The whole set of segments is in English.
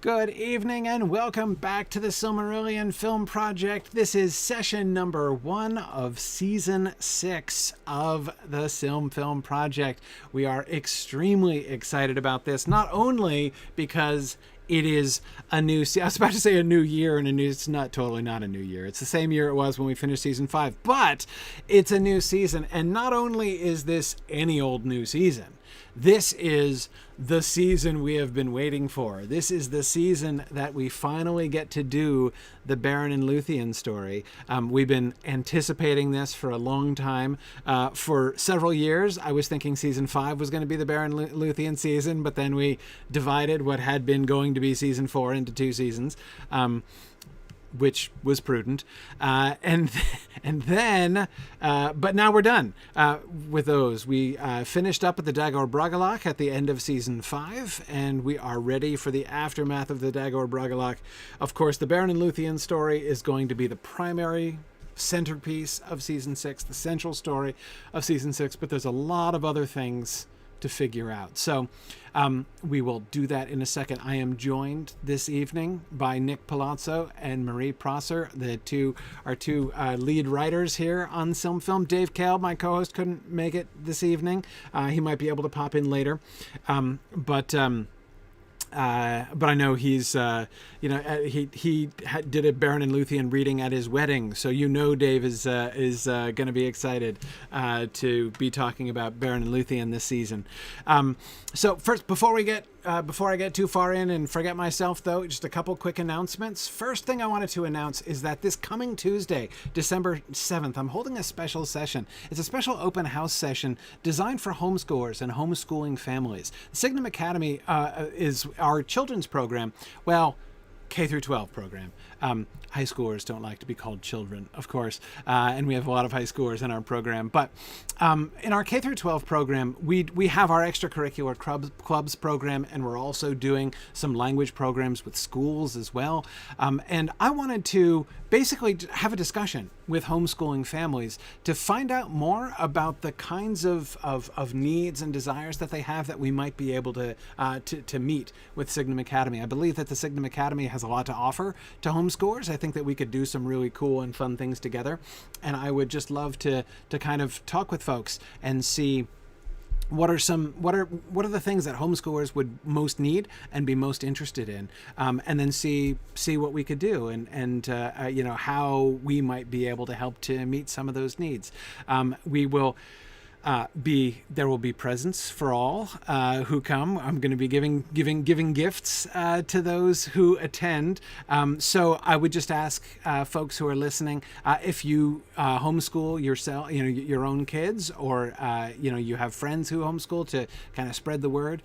Good evening and welcome back to the Silmarillion Film Project. This is session number 1 of season 6 of the Silm Film Project. We are extremely excited about this, not only because it is a new, I was about to say a new year, and it's totally not a new year. It's the same year it was when we finished season 5, but it's a new season. And not only is this any old new season, this is the season we have been waiting for. This is the season that we finally get to do the Beren and Luthien story. We've been anticipating this for a long time. For several years, I was thinking season 5 was going to be the Beren and Luthien season, but then we divided what had been going to be season 4 into 2 seasons. Which was prudent, and then, but now we're done with those. We finished up at the Dagor Bragalach at the end of season 5, and we are ready for the aftermath of the Dagor Bragalach. Of course, the Beren and Luthien story is going to be the primary centerpiece of season 6, the central story of season 6, but there's a lot of other things to figure out. So we will do that in a second. I am joined this evening by Nick Palazzo and Marie Prosser, our two lead writers here on Silm Film. Dave Kale, my co-host, couldn't make it this evening. He might be able to pop in later. But I know he's, he did a Beren and Luthien reading at his wedding, so Dave is going to be excited to be talking about Beren and Luthien this season. So first, before I get too far in and forget myself, though, just a couple quick announcements. First thing I wanted to announce is that this coming Tuesday, December 7th, I'm holding a special session. It's a special open house session designed for homeschoolers and homeschooling families. The Signum Academy is our children's program. Well, K through 12 program. High schoolers don't like to be called children, of course, and we have a lot of high schoolers in our program. But in our K through 12 program, we have our extracurricular clubs program, and we're also doing some language programs with schools as well. And I wanted to basically have a discussion with homeschooling families to find out more about the kinds of needs and desires that they have that we might be able to meet with Signum Academy. I believe that the Signum Academy has a lot to offer to homeschoolers. I think that we could do some really cool and fun things together, and I would just love to kind of talk with folks and see what are the things that homeschoolers would most need and be most interested in, and then see what we could do and how we might be able to help to meet some of those needs. There will be presents for all who come. I'm going to be giving gifts to those who attend. So I would just ask folks who are listening, if you homeschool yourself, your own kids, or you have friends who homeschool, to kind of spread the word.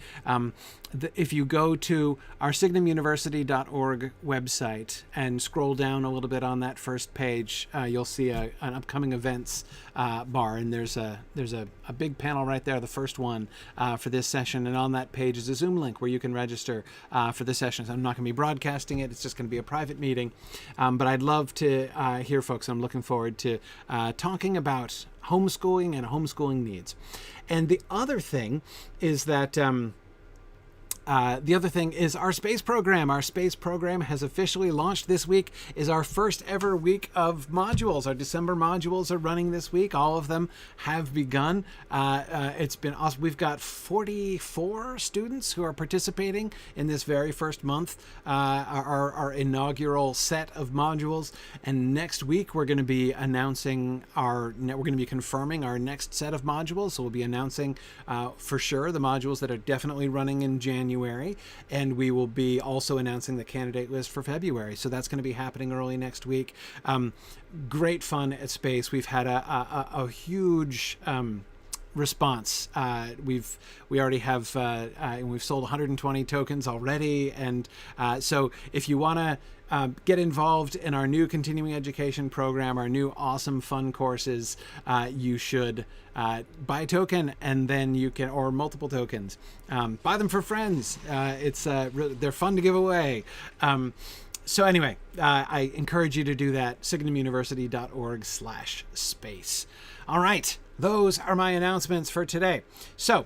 If you go to our signumuniversity.org website and scroll down a little bit on that first page, you'll see an upcoming events bar, and there's a big panel right there, the first one for this session, and on that page is a Zoom link where you can register for the sessions. I'm not going to be broadcasting it; it's just going to be a private meeting, but I'd love to hear folks. I'm looking forward to talking about homeschooling and homeschooling needs. And the other thing is that our space program. Our space program has officially launched this week. Is our first ever week of modules. Our December modules are running this week. All of them have begun. It's been awesome. We've got 44 students who are participating in this very first month, our inaugural set of modules. And next week we're going to be confirming our next set of modules. So we'll be announcing for sure the modules that are definitely running in January. And we will be also announcing the candidate list for February. So that's going to be happening early next week. Great fun at Space. We've had a huge response. We already have we've sold 120 tokens already, and so if you want to get involved in our new continuing education program, our new awesome fun courses, you should buy a token, and then you can, or multiple tokens, buy them for friends. They're fun to give away. So anyway, I encourage you to do that. signumuniversity.org/space. All right, those are my announcements for today. So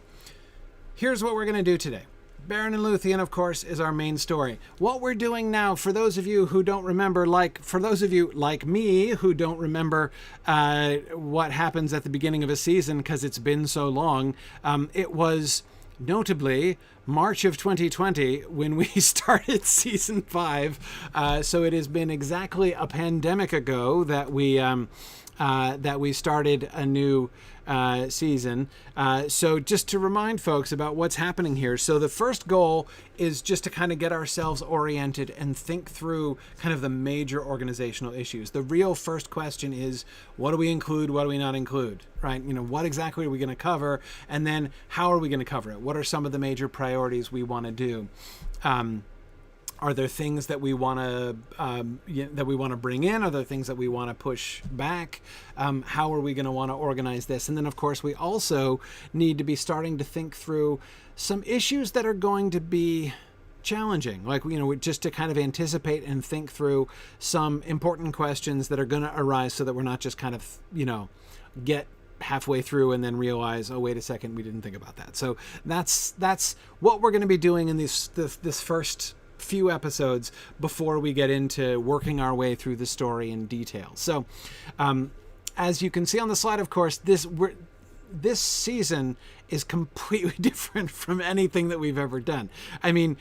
here's what we're going to do today. Beren and Luthien, of course, is our main story. What we're doing now, for those of you who don't remember, for those of you like me who don't remember what happens at the beginning of a season because it's been so long, it was notably March of 2020 when we started season 5. So it has been exactly a pandemic ago that we started a new season. So just to remind folks about what's happening here. So the first goal is just to kind of get ourselves oriented and think through kind of the major organizational issues. The real first question is, what do we include? What do we not include? Right? What exactly are we going to cover? And then how are we going to cover it? What are some of the major priorities we want to do? Are there things that we want to bring in? Are there things that we want to push back? How are we going to want to organize this? And then, of course, we also need to be starting to think through some issues that are going to be challenging, like, just to kind of anticipate and think through some important questions that are going to arise so that we're not just kind of, get halfway through and then realize, oh, wait a second, we didn't think about that. So that's what we're going to be doing in this first few episodes before we get into working our way through the story in detail. So as you can see on the slide, of course, this season is completely different from anything that we've ever done. I mean,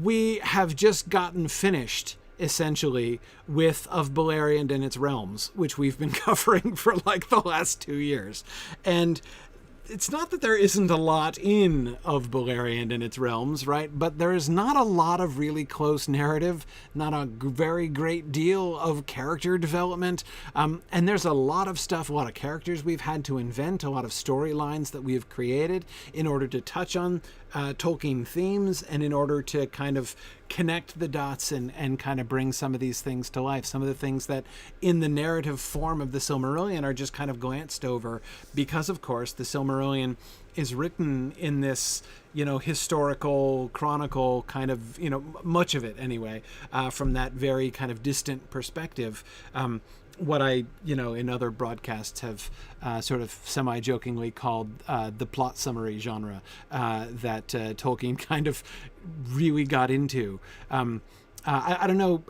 we have just gotten finished essentially with Of Beleriand and Its Realms, which we've been covering for like the last 2 years. And it's not that there isn't a lot in Of Beleriand and Its Realms, right? But there is not a lot of really close narrative, not a very great deal of character development. And there's a lot of stuff, a lot of characters we've had to invent, a lot of storylines that we've created in order to touch on Tolkien themes and in order to kind of connect the dots and kind of bring some of these things to life. Some of the things that in the narrative form of the Silmarillion are just kind of glanced over because, of course, the Silmarillion is written in this, historical chronicle kind of, much of it anyway, from that very kind of distant perspective. What I, in other broadcasts have sort of semi-jokingly called the plot summary genre that Tolkien kind of really got into. I don't know.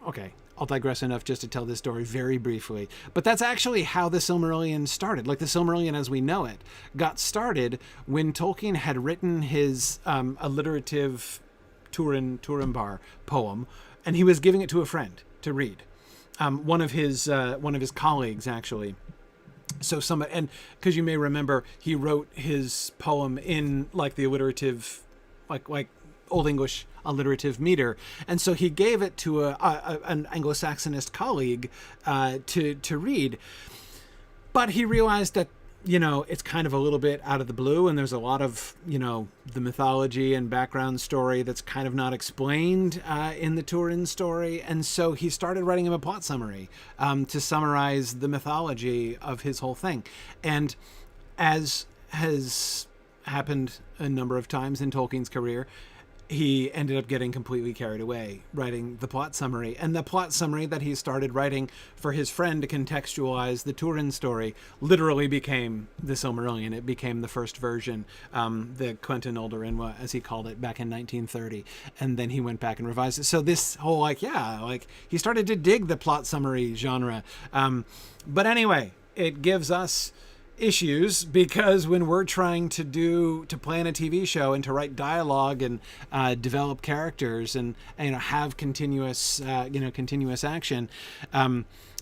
Okay, I'll digress enough just to tell this story very briefly. But that's actually how the Silmarillion started. Like, the Silmarillion as we know it got started when Tolkien had written his alliterative Turambar poem, and he was giving it to a friend to read. One of his colleagues, actually. So and because you may remember, he wrote his poem in like the alliterative, like Old English alliterative meter, and so he gave it to an Anglo-Saxonist colleague to read. But he realized that it's kind of a little bit out of the blue, and there's a lot of, the mythology and background story that's kind of not explained in the Turin story. And so he started writing him a plot summary to summarize the mythology of his whole thing. And as has happened a number of times in Tolkien's career, he ended up getting completely carried away writing the plot summary. And the plot summary that he started writing for his friend to contextualize the Turin story literally became the Silmarillion. It became the first version, the Quentin Oldorinwa, as he called it, back in 1930. And then he went back and revised it. So this whole, he started to dig the plot summary genre. But anyway, it gives us issues because when we're trying to plan a TV show and to write dialogue and develop characters and have continuous action,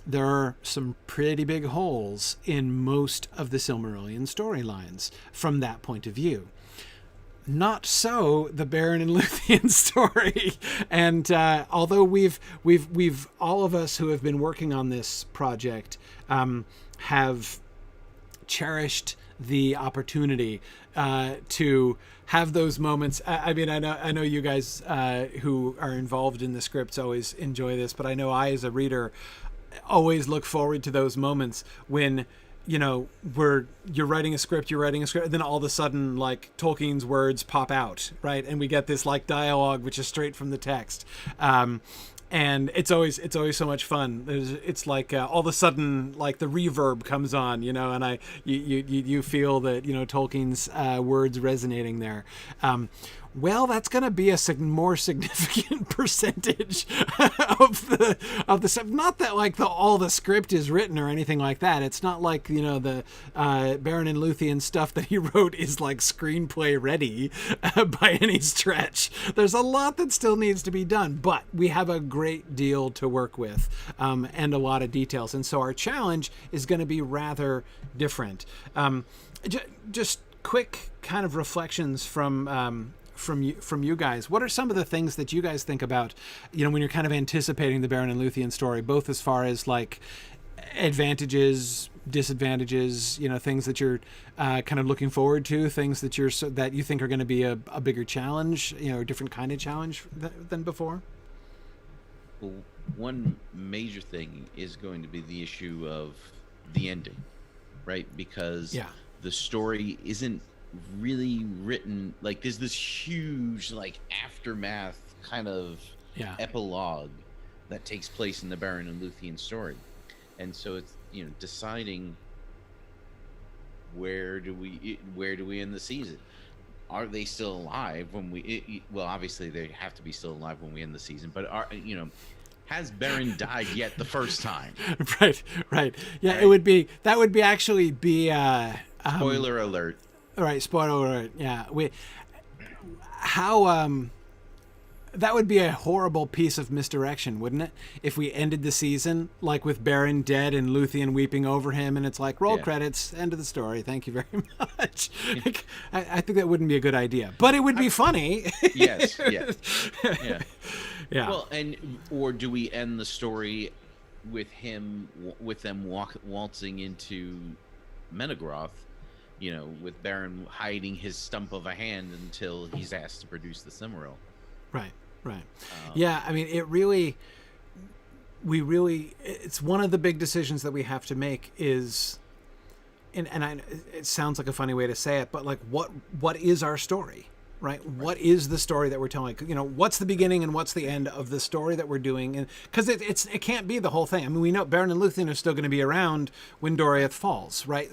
there are some pretty big holes in most of the Silmarillion storylines from that point of view. Not so the Beren and Luthien story. And although we've all of us who have been working on this project have cherished the opportunity to have those moments. I mean, I know you guys who are involved in the scripts always enjoy this, but I know I, as a reader, always look forward to those moments when you're writing a script, and then all of a sudden, like, Tolkien's words pop out, right? And we get this, like, dialogue, which is straight from the text. and it's always so much fun. It's like all of a sudden, like the reverb comes on, and you feel that Tolkien's words resonating there. Well, that's going to be a more significant percentage of the stuff. Not that like all the script is written or anything like that. It's not like the Beren and Luthien stuff that he wrote is like screenplay ready by any stretch. There's a lot that still needs to be done, but we have a great deal to work with and a lot of details, and so our challenge is going to be rather different. Just quick kind of reflections from you guys. What are some of the things that you guys think about, when you're kind of anticipating the Beren and Luthien story, both as far as like advantages, disadvantages, things that you're kind of looking forward to, things that you think are going to be a bigger challenge, a different kind of challenge than before? Well, one major thing is going to be the issue of the ending, right? Because the story isn't really written, like there's this huge like aftermath kind of epilogue that takes place in the Beren and Luthien story, and so it's deciding where do we end the season. Are they still alive when well, obviously they have to be still alive when we end the season, but has Beren died yet the first time? right yeah, right? That would actually be spoiler alert. All right, spoiler alert. Yeah, that would be a horrible piece of misdirection, wouldn't it? If we ended the season like with Beren dead and Luthien weeping over him, and it's like roll credits, end of the story. Thank you very much. Like, I think that wouldn't be a good idea, but it would be funny. Yes. Yeah. Well, or do we end the story with them waltzing into Menegroth? With Beren hiding his stump of a hand until he's asked to produce the Silmaril. Right. Yeah, I mean, it's one of the big decisions that we have to make is, it sounds like a funny way to say it, but like, what is our story, right? What is the story that we're telling? What's the beginning and what's the end of the story that we're doing? And because it can't be the whole thing. I mean, we know Beren and Luthien are still going to be around when Doriath falls, right?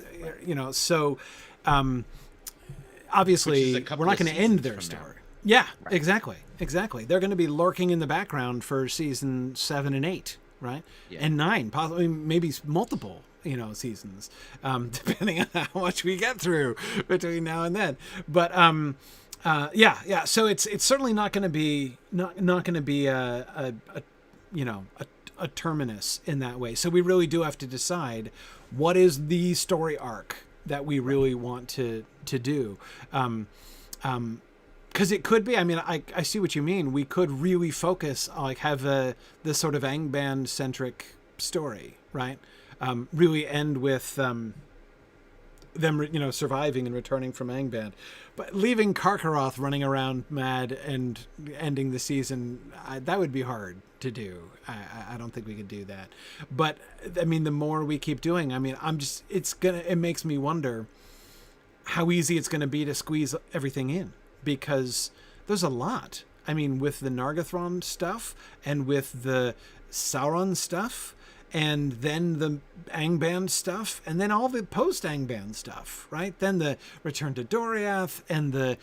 So obviously we're not going to end their story. Yeah, right. Exactly. They're going to be lurking in the background for season 7 and 8, right? Yeah. And 9, possibly, maybe multiple, seasons, depending on how much we get through between now and then. But yeah. So it's certainly not going to be a terminus in that way. So we really do have to decide what is the story arc that we really want to do. Because it could be, I mean, I see what you mean. We could really focus, like have this sort of Angband centric story, right? Really end with them, surviving and returning from Angband, but leaving Karkaroth running around mad and ending the season, that would be hard to do. I don't think we could do that. But I mean, the more we keep doing, I mean, it makes me wonder how easy it's going to be to squeeze everything in, because there's a lot. I mean, with the Nargathrond stuff and with the Sauron stuff, and then the Angband stuff, and then all the post-Angband stuff, right? Then the return to Doriath and the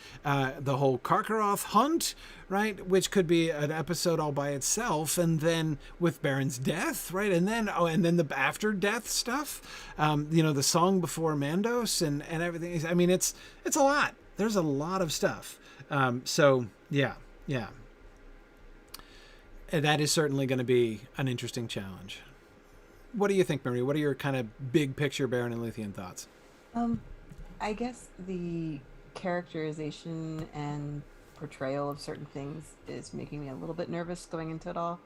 whole Karkaroth hunt, right? Which could be an episode all by itself, and then with Beren's death, right? And then the after-death stuff, the song before Mandos and everything. I mean, it's a lot. There's a lot of stuff. So yeah. And that is certainly going to be an interesting challenge. What do you think, Marie? What are your kind of big picture Beren and Luthien thoughts? I guess the characterization and portrayal of certain things is making me a little bit nervous going into it all.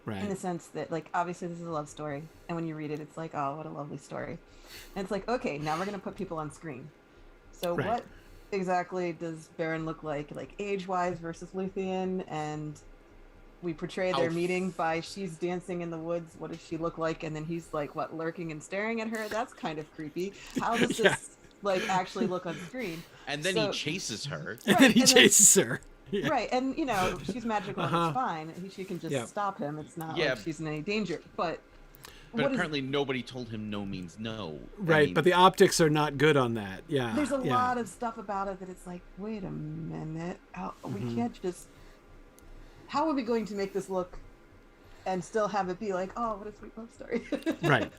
Right. In the sense that, like, obviously this is a love story, and when you read it, it's like, oh, what a lovely story. And it's like, okay, now we're going to put people on screen. So right. What exactly does Beren look like age-wise versus Luthien? And we portray their meeting by she's dancing in the woods. What does she look like? And then he's like, what, lurking and staring at her? That's kind of creepy. How does this actually look on screen? And then he chases her. And then he chases her. Right, and she's magical and it's fine. She can just stop him. It's not like she's in any danger. But apparently nobody told him no means no. Right, but the optics are not good on that. Yeah. There's a lot of stuff about it that it's like, wait a minute. We can't just... How are we going to make this look and still have it be like, oh, what a sweet love story? Right.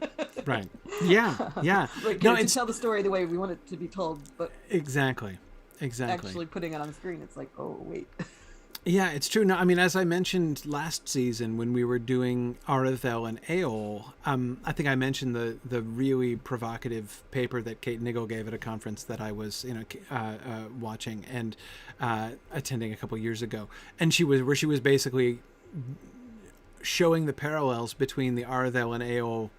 Yeah. Like, to tell the story the way we want it to be told, but... Exactly. Actually putting it on the screen, it's like, oh, wait. Yeah, it's true. No, I mean, as I mentioned last season when we were doing Arathel and Eol, I think I mentioned the really provocative paper that Kate Niggle gave at a conference that I was watching and attending a couple years ago, and she was basically showing the parallels between the Arathel and Eol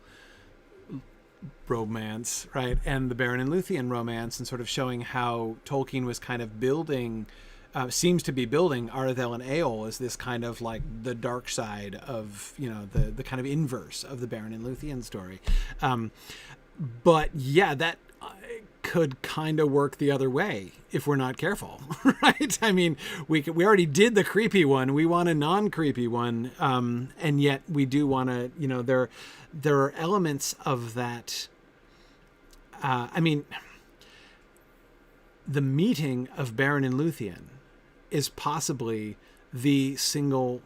romance, right, and the Beren and Luthien romance, and sort of showing how Tolkien was kind of building. Seems to be building Arathel and Eol as this kind of like the dark side of, the kind of inverse of the Beren and Luthien story. But yeah, that could kind of work the other way if we're not careful, right? I mean, we already did the creepy one. We want a non-creepy one. And yet we do want to, there are elements of that. I mean, the meeting of Beren and Luthien is possibly the single...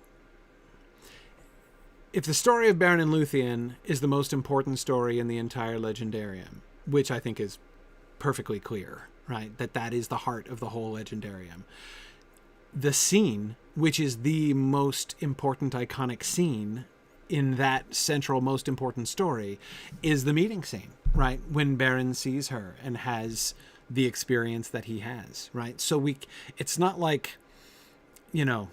If the story of Beren and Luthien is the most important story in the entire Legendarium, which I think is perfectly clear, right? That is the heart of the whole Legendarium. The scene, which is the most important iconic scene in that central most important story, is the meeting scene, right? When Beren sees her and has the experience that he has, right? So it's not like, it's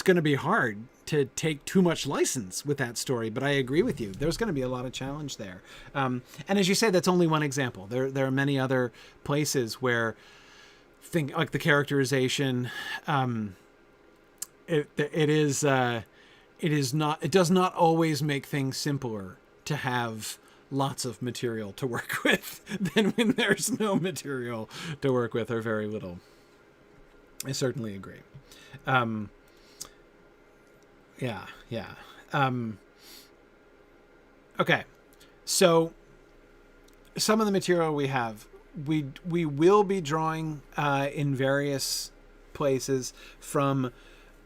going to be hard to take too much license with that story, but I agree with you. There's going to be a lot of challenge there. And as you say, that's only one example. There are many other places where like the characterization, it does not always make things simpler to have lots of material to work with than when there's no material to work with, or very little. I certainly agree. Okay, so some of the material we have, we will be drawing in various places from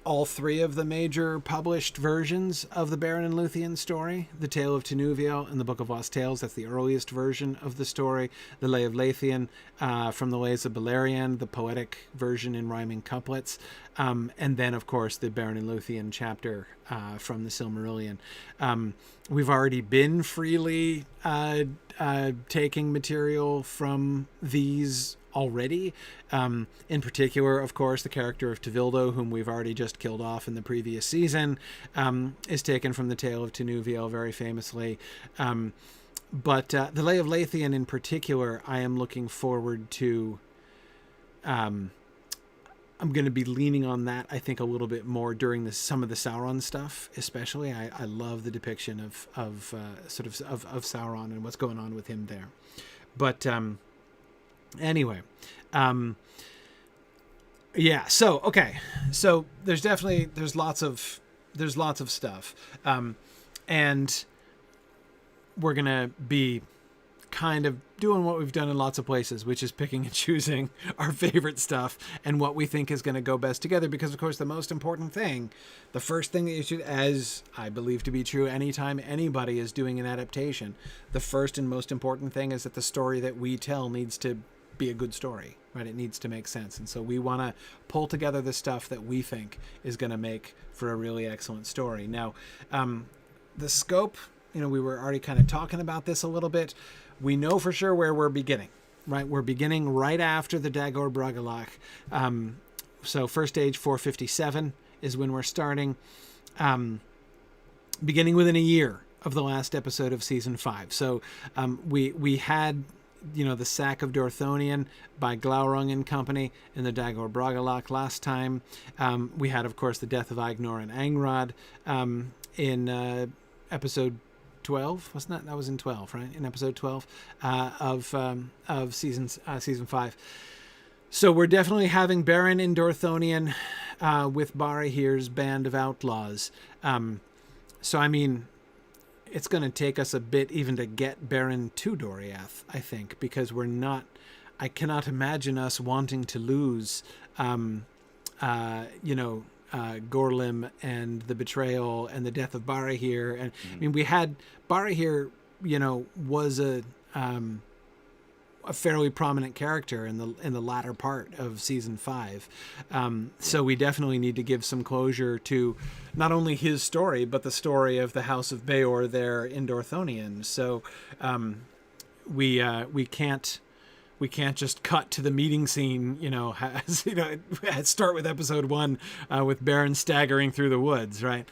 all three of the major published versions of the Beren and Luthien story: the Tale of Tinuviel and the Book of Lost Tales. That's the earliest version of the story. The Lay of Luthien from the Lays of Beleriand, the poetic version in rhyming couplets. And then, of course, the Beren and Luthien chapter from the Silmarillion. We've already been freely taking material from these already. In particular, of course, the character of Tevildo, whom we've already just killed off in the previous season, is taken from the Tale of Tinuviel very famously. But the Lay of Luthien in particular, I am looking forward to... I'm going to be leaning on that, I think, a little bit more during some of the Sauron stuff, especially. I love the depiction of Sauron and what's going on with him there. But anyway, yeah. So okay, so there's lots of stuff, and we're gonna be kind of doing what we've done in lots of places, which is picking and choosing our favorite stuff and what we think is going to go best together. Because, of course, the most important thing, the first thing that you should, as I believe to be true anytime anybody is doing an adaptation, the first and most important thing is that the story that we tell needs to be a good story, right? It needs to make sense. And so we want to pull together the stuff that we think is going to make for a really excellent story. Now, the scope, we were already kind of talking about this a little bit. We know for sure where we're beginning, right? We're beginning right after the Dagor Bragollach. So first age 457 is when we're starting, beginning within a year of the last episode of season 5. So we had, the sack of Dorthonion by Glaurung and company in the Dagor Bragollach last time. We had, of course, the death of Aignor and Angrod in episode 12, wasn't that was in 12, right? In episode 12 of season 5. So we're definitely having Beren and Dorthonion with Barahir's band of outlaws. So, I mean, it's going to take us a bit even to get Beren to Doriath, I think, because I cannot imagine us wanting to lose, Gorlim and the betrayal and the death of Barahir. And I mean, we had Barahir, was a fairly prominent character in the latter part of season 5. So we definitely need to give some closure to not only his story, but the story of the House of Beor there in Dorthonion. So we can't just cut to the meeting scene, start with episode 1 with Beren staggering through the woods, right?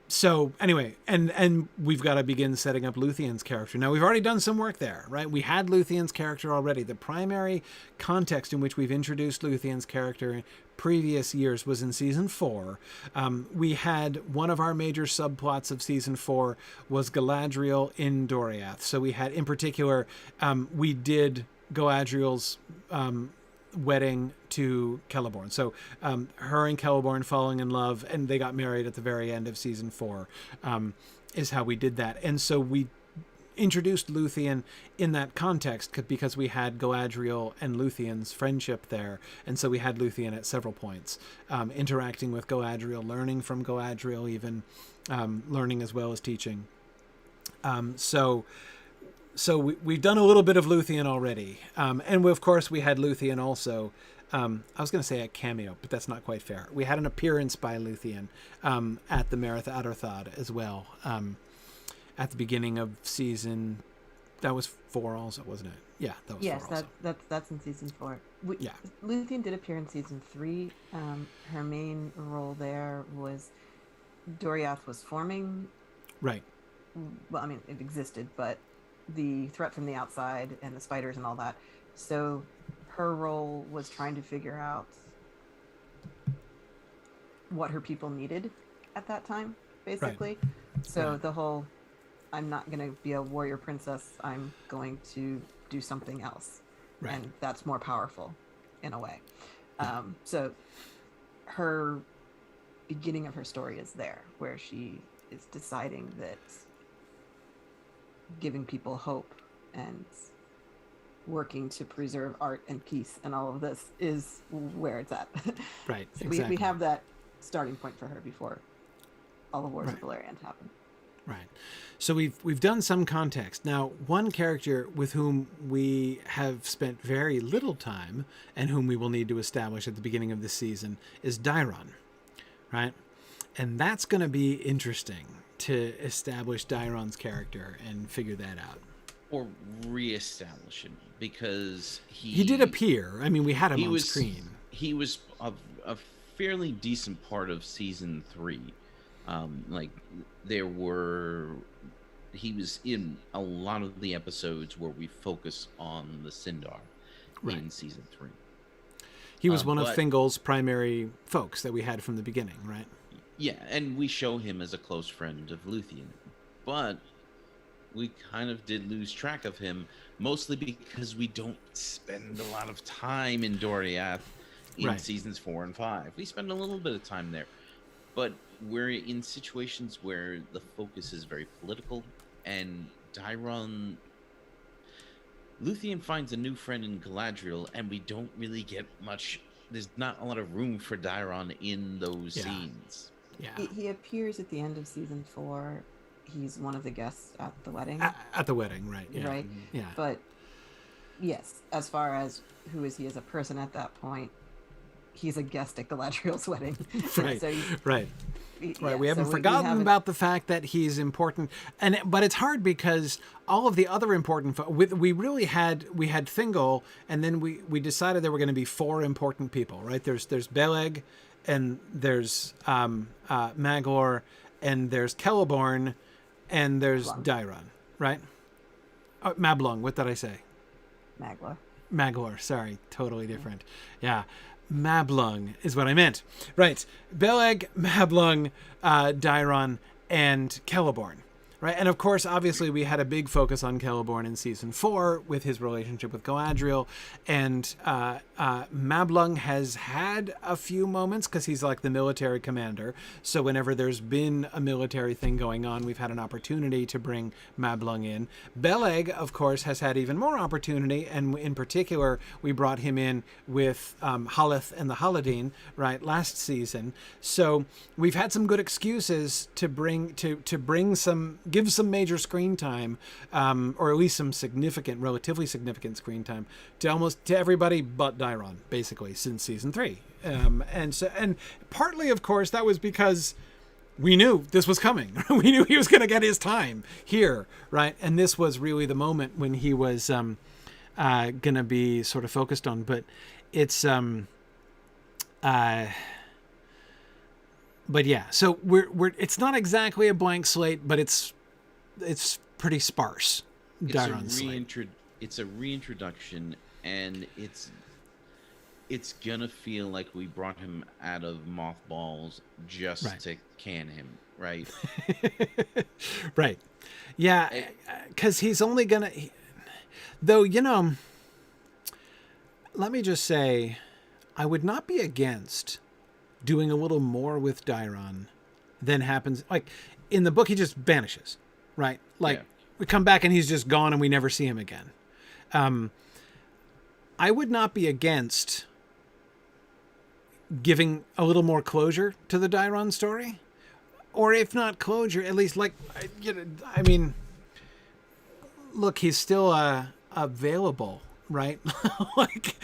So anyway, and we've got to begin setting up Luthien's character. Now, we've already done some work there, right? We had Luthien's character already. The primary context in which we've introduced Luthien's character in previous years was in season 4. We had one of our major subplots of season 4 was Galadriel in Doriath. So we had, in particular, we did Galadriel's wedding to Celeborn. So her and Celeborn falling in love, and they got married at the very end of season 4, is how we did that. And so we introduced Luthien in that context because we had Galadriel and Luthien's friendship there. And so we had Luthien at several points, interacting with Galadriel, learning from Galadriel, even learning as well as teaching. So we've done a little bit of Luthien already. And of course, we had Luthien also. I was going to say a cameo, but that's not quite fair. We had an appearance by Luthien at the Merith Adorthad as well, at the beginning of season... That was 4 also, wasn't it? Yeah, that was 4 also. Yes, that's in season 4. Luthien did appear in season 3. Her main role there was Doriath was forming. Right. Well, I mean, it existed, but the threat from the outside and the spiders and all that. So her role was trying to figure out what her people needed at that time, basically. Right. So the whole, I'm not going to be a warrior princess, I'm going to do something else. Right. And that's more powerful in a way. Yeah. So her beginning of her story is there, where she is deciding that giving people hope and working to preserve art and peace and all of this is where it's at. Right. So exactly. we have that starting point for her before all the wars of Beleriand happen. Right. So we've done some context. Now, one character with whom we have spent very little time and whom we will need to establish at the beginning of this season is Daeron, right? And that's going to be interesting to establish Daeron's character and figure that out. Or reestablish him, because he did appear. I mean, we had him on screen. He was a fairly decent part of season 3. He was in a lot of the episodes where we focus on the Sindar in season 3. He was one of Thingol's primary folks that we had from the beginning, right? Yeah, and we show him as a close friend of Luthien, but we kind of did lose track of him, mostly because we don't spend a lot of time in Doriath in seasons 4 and 5. We spend a little bit of time there, but we're in situations where the focus is very political, and Luthien finds a new friend in Galadriel, and we don't really get much. There's not a lot of room for Daeron in those scenes. Yeah, he appears at the end of season 4. He's one of the guests at the wedding. At the wedding, right? Yeah. Right. Yeah. But yes, as far as who is he as a person at that point, he's a guest at Galadriel's wedding. Right. So right. We haven't forgotten about the fact that he's important, but it's hard because all of the other important we had Thingol, and then we decided there were going to be 4 important people, right? There's Beleg, and there's Magor, and there's Celeborn, and there's Daeron, right? Oh, Mablung, what did I say? Maglor, sorry, totally different. Yeah. Mablung is what I meant. Right. Beleg, Mablung, Daeron, and Celeborn. Right, and of course, obviously, we had a big focus on Celeborn in season 4 with his relationship with Galadriel, and Mablung has had a few moments because he's like the military commander. So whenever there's been a military thing going on, we've had an opportunity to bring Mablung in. Beleg, of course, has had even more opportunity, and in particular, we brought him in with Haleth and the Haladin, right, last season. So we've had some good excuses to give some major screen time, or at least some relatively significant screen time to everybody but Daeron, basically, since season 3. And partly, of course, that was because we knew this was coming. We knew he was going to get his time here, right? And this was really the moment when he was going to be sort of focused on. But it's but yeah, so we're it's not exactly a blank slate, but it's pretty sparse. It's a reintroduction, and it's gonna feel like we brought him out of mothballs just to can him, right? Right. Yeah, because he's only gonna. Though, let me just say, I would not be against doing a little more with Daeron than happens. Like, in the book, he just vanishes, right? Like, we come back and he's just gone and we never see him again. I would not be against giving a little more closure to the Daeron story. Or if not closure, at least, like, I mean, look, he's still available, right? Like,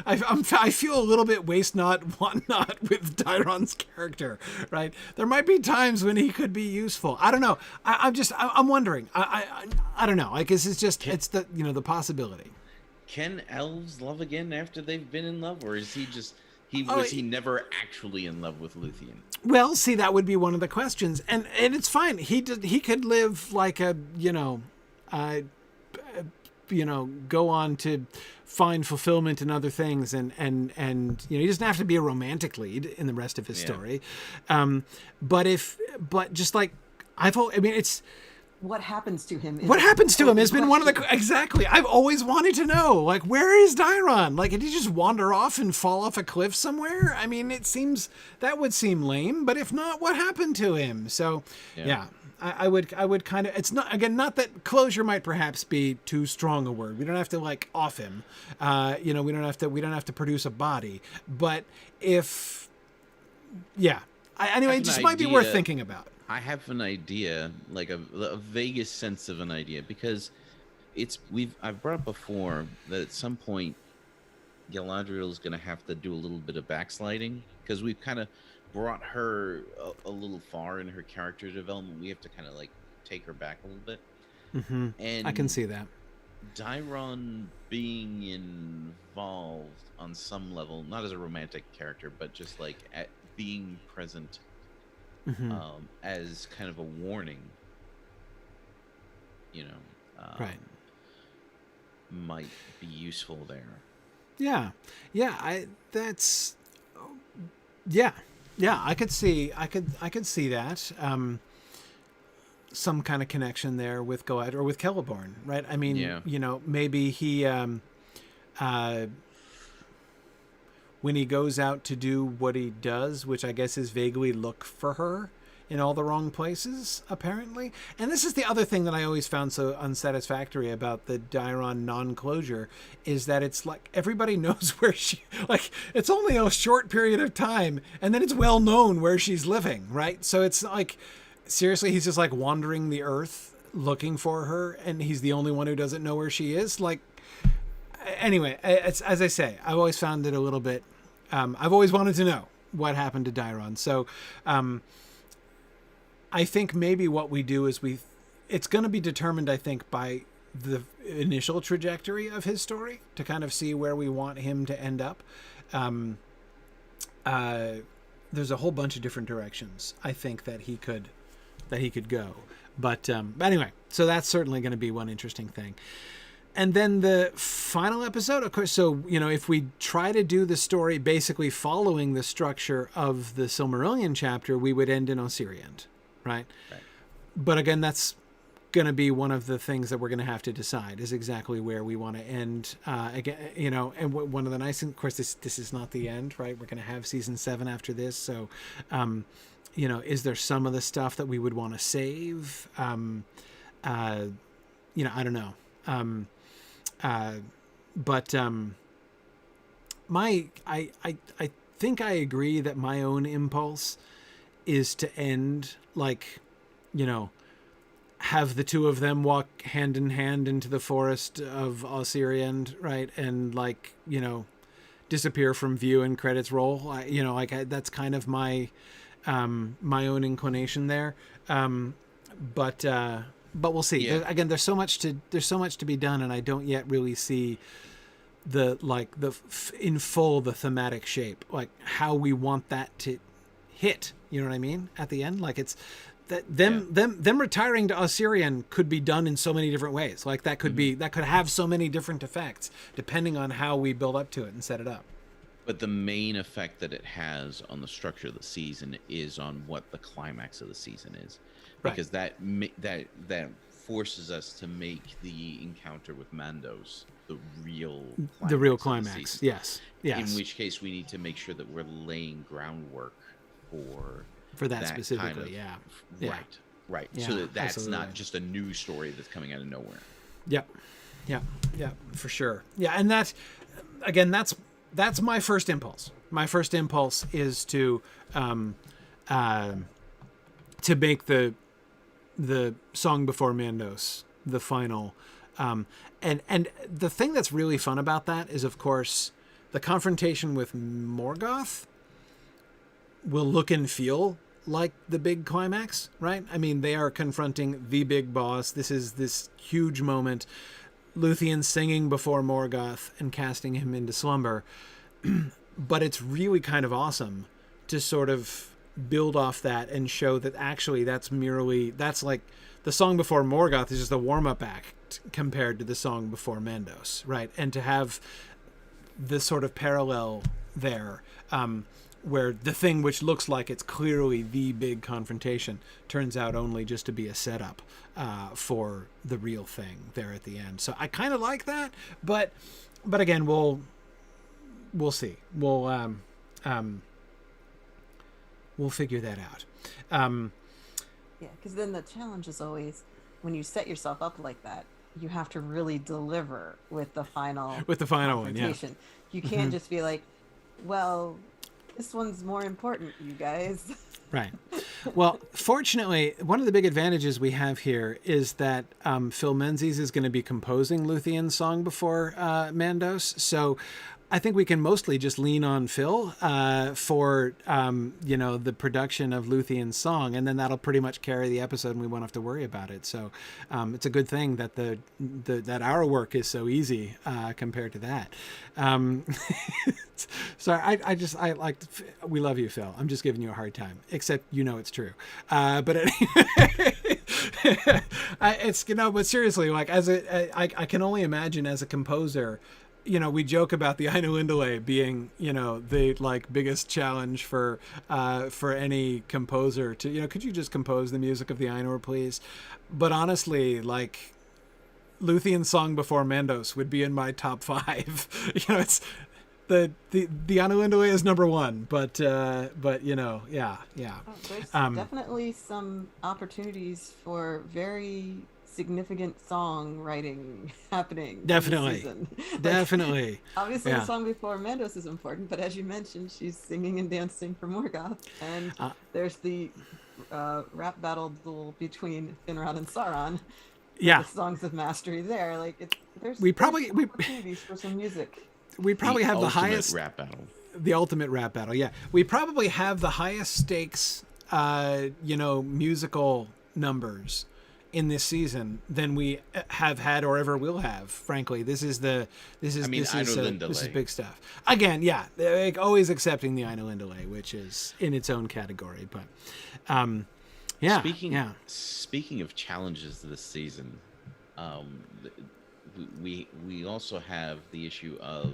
I feel a little bit waste not, want not with Daeron's character, right? There might be times when he could be useful. I don't know. I'm wondering. I don't know. I guess it's just, it's the, the possibility. Can elves love again after they've been in love, or is he just, was he never actually in love with Luthien? Well, see, that would be one of the questions, and it's fine. He could live like a, go on to find fulfillment in other things, and he doesn't have to be a romantic lead in the rest of his story. But just like it's what happens to him. What happens to him has been one of the exactly. I've always wanted to know, like, where is Daeron? Like, did he just wander off and fall off a cliff somewhere? I mean, that would seem lame, but if not, what happened to him? So, yeah. I would kind of, it's not, again, not that closure might perhaps be too strong a word. We don't have to like off him. We don't have to produce a body, but if, anyway, it just might be worth thinking about. I have an idea, like a vaguest sense of an idea, because I've brought up before that at some point Galadriel is going to have to do a little bit of backsliding, because we've kind of brought her a little far in her character development. We have to kind of like take her back a little bit. Mm-hmm. And I can see that. Daeron being involved on some level, not as a romantic character, but just like being present as kind of a warning, might be useful there. Yeah. I could see that. Some kind of connection there with Galad or with Celeborn, right? I mean, maybe he, when he goes out to do what he does, which I guess is vaguely look for her in all the wrong places, apparently. And this is the other thing that I always found so unsatisfactory about the Daeron non-closure, is that it's like everybody knows where it's only a short period of time, and then it's well known where she's living, right? So it's like, seriously, he's just like wandering the earth looking for her, and he's the only one who doesn't know where she is. Like, anyway, it's, as I say, I've always found it a little bit, I've always wanted to know what happened to Daeron. So, I think maybe what we do is it's going to be determined, I think, by the initial trajectory of his story to kind of see where we want him to end up. There's a whole bunch of different directions I think that he could go. But anyway, so that's certainly going to be one interesting thing. And then the final episode, of course, so, if we try to do the story basically following the structure of the Silmarillion chapter, we would end in Osirian. Right. but again, that's going to be one of the things that we're going to have to decide is exactly where we want to end. Again, and one of the nice things, of course, this is not the end, right? We're going to have season 7 after this. So, is there some of the stuff that we would want to save? I don't know. I think I agree that my own impulse is to end have the two of them walk hand in hand into the forest of Osirian, right? And disappear from view and credits roll. That's kind of my own inclination there. But we'll see. Yeah. Again, there's so much to be done, and I don't yet really see in full the thematic shape, like how we want that to hit. You know what I mean? At the end, it's that them retiring to Osirian could be done in so many different ways. Like that could be that could have so many different effects depending on how we build up to it and set it up. But the main effect that it has on the structure of the season is on what the climax of the season is, because that forces us to make the encounter with Mandos the real climax. Yes. In which case, we need to make sure that we're laying groundwork for that specifically. Right. Yeah, So that's absolutely. not just a new story that's coming out of nowhere. Yep, for sure. Yeah, and that's my first impulse. My first impulse is to make the Song Before Mandos the final. And the thing that's really fun about that is, of course, the confrontation with Morgoth will look and feel like the big climax, right? I mean, they are confronting the big boss. This is this huge moment. Luthien singing before Morgoth and casting him into slumber. But it's really kind of awesome to sort of build off that and show that actually that's like the Song Before Morgoth is just a warm-up act compared to the Song Before Mandos, right? And to have this sort of parallel there, where the thing which looks like it's clearly the big confrontation turns out only just to be a setup for the real thing there at the end. So I kind of like that, but again, we'll see. We'll figure that out. Yeah, because then the challenge is always when you set yourself up like that, you have to really deliver with the final one. Yeah, you can't just be like, well, this one's more important, you guys. Right. Well, fortunately, one of the big advantages we have here is that Phil Menzies is going to be composing Luthien's Song Before Mandos. So I think we can mostly just lean on Phil for the production of Luthien's song, and then that'll pretty much carry the episode, and we won't have to worry about it. So it's a good thing that that our work is so easy compared to that. Sorry, we love you, Phil. I'm just giving you a hard time, except it's true. But anyway, but seriously, like I can only imagine as a composer. We joke about the Ainulindale being, the biggest challenge for any composer to, could you just compose the music of the Ainur, please? But honestly, Luthien's Song Before Mandos would be in my top 5. It's the Ainulindale is number 1, but yeah. There's definitely some opportunities for very significant songwriting happening. Definitely. Definitely. Obviously, the Song Before Mandos is important, but as you mentioned, she's singing and dancing for Morgoth, and there's the rap battle duel between Finrod and Sauron. Yeah. The songs of mastery there. There's opportunities for some music. We probably have the highest rap battle. The ultimate rap battle, yeah. We probably have the highest stakes, musical numbers in this season than we have had or ever will have. Frankly, this is big stuff. Again, yeah, always accepting the Ainulindale, which is in its own category. But yeah. Speaking of challenges this season, we also have the issue of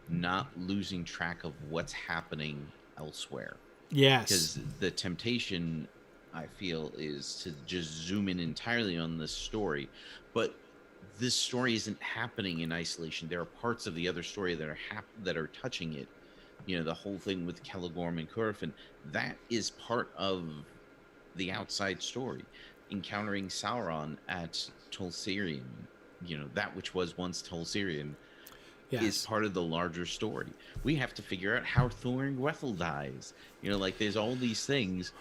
not losing track of what's happening elsewhere. Yes, because the temptation I feel, is to just zoom in entirely on this story. But this story isn't happening in isolation. There are parts of the other story that are that are touching it. You know, the whole thing with Celegorm and Curfin, that is part of the outside story. Encountering Sauron at Tolsirian, you know, that which was once Tolsirian, is part of the larger story. We have to figure out how Thorin Gwethel dies. You know, like there's all these things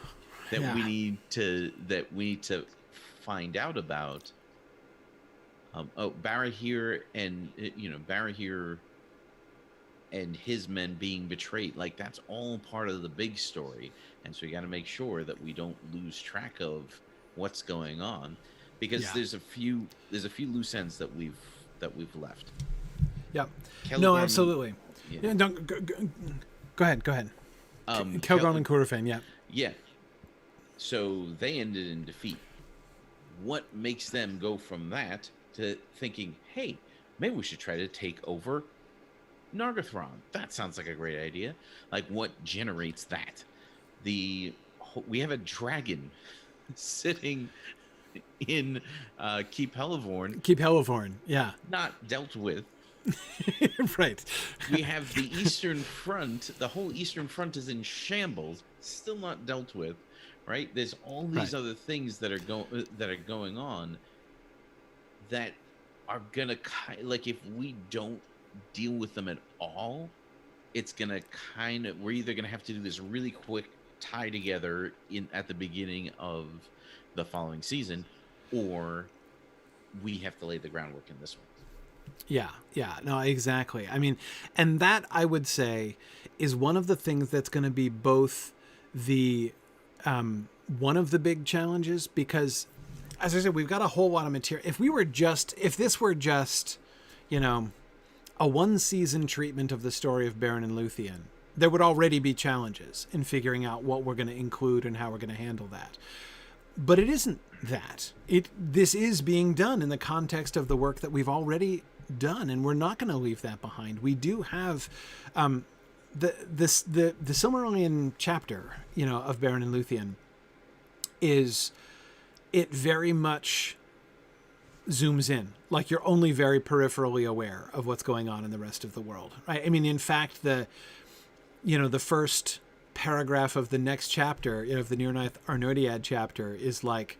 that we need to find out about. Barahir and Barahir and his men being betrayed, like that's all part of the big story, and so you got to make sure that we don't lose track of what's going on, because there's a few loose ends that we've left. Yeah. No, absolutely. Yeah. No, go ahead. Celegorm and Curfin, Yeah. So they ended in defeat. What makes them go from that to thinking, hey, maybe we should try to take over Nargathrond? That sounds like a great idea. Like, what generates that? We have a dragon sitting in Keep Helivorn. Yeah. Not dealt with. Right. We have the Eastern Front. The whole Eastern Front is in shambles, still not dealt with. Right? There's all these other things that are going on that are gonna like, if we don't deal with them at all, it's gonna we're either gonna have to do this really quick tie together at the beginning of the following season, or we have to lay the groundwork in this one. Yeah, no, exactly. I mean, and that, I would say, is one of the things that's going to be both the one of the big challenges, because, as I said, we've got a whole lot of material. If this were just, you know, a one-season treatment of the story of Beren and Luthien, there would already be challenges in figuring out what we're going to include and how we're going to handle that. But it isn't that. This is being done in the context of the work that we've already done, and we're not going to leave that behind. We do have the Silmarillion chapter, you know, of Beren and Luthien. It very much zooms in, like you're only very peripherally aware of what's going on in the rest of the world, right? I mean, in fact, the first paragraph of the next chapter, you know, of the Nirnaeth Arnodiad chapter, is like,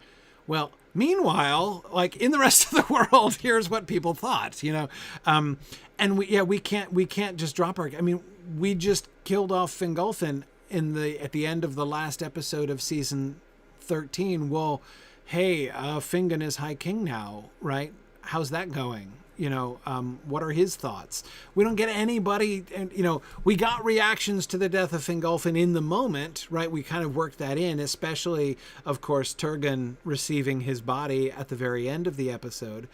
well, meanwhile, like in the rest of the world, here's what people thought, you know, and we can't just drop our. I mean, we just killed off Fingolfin at the end of the last episode of season 13. Well, hey, Fingon is High King now, right? How's that going? You know, what are his thoughts? We don't get anybody, and, you know, we got reactions to the death of Fingolfin in the moment, right? We kind of worked that in, especially, of course, Turgon receiving his body at the very end of the episode.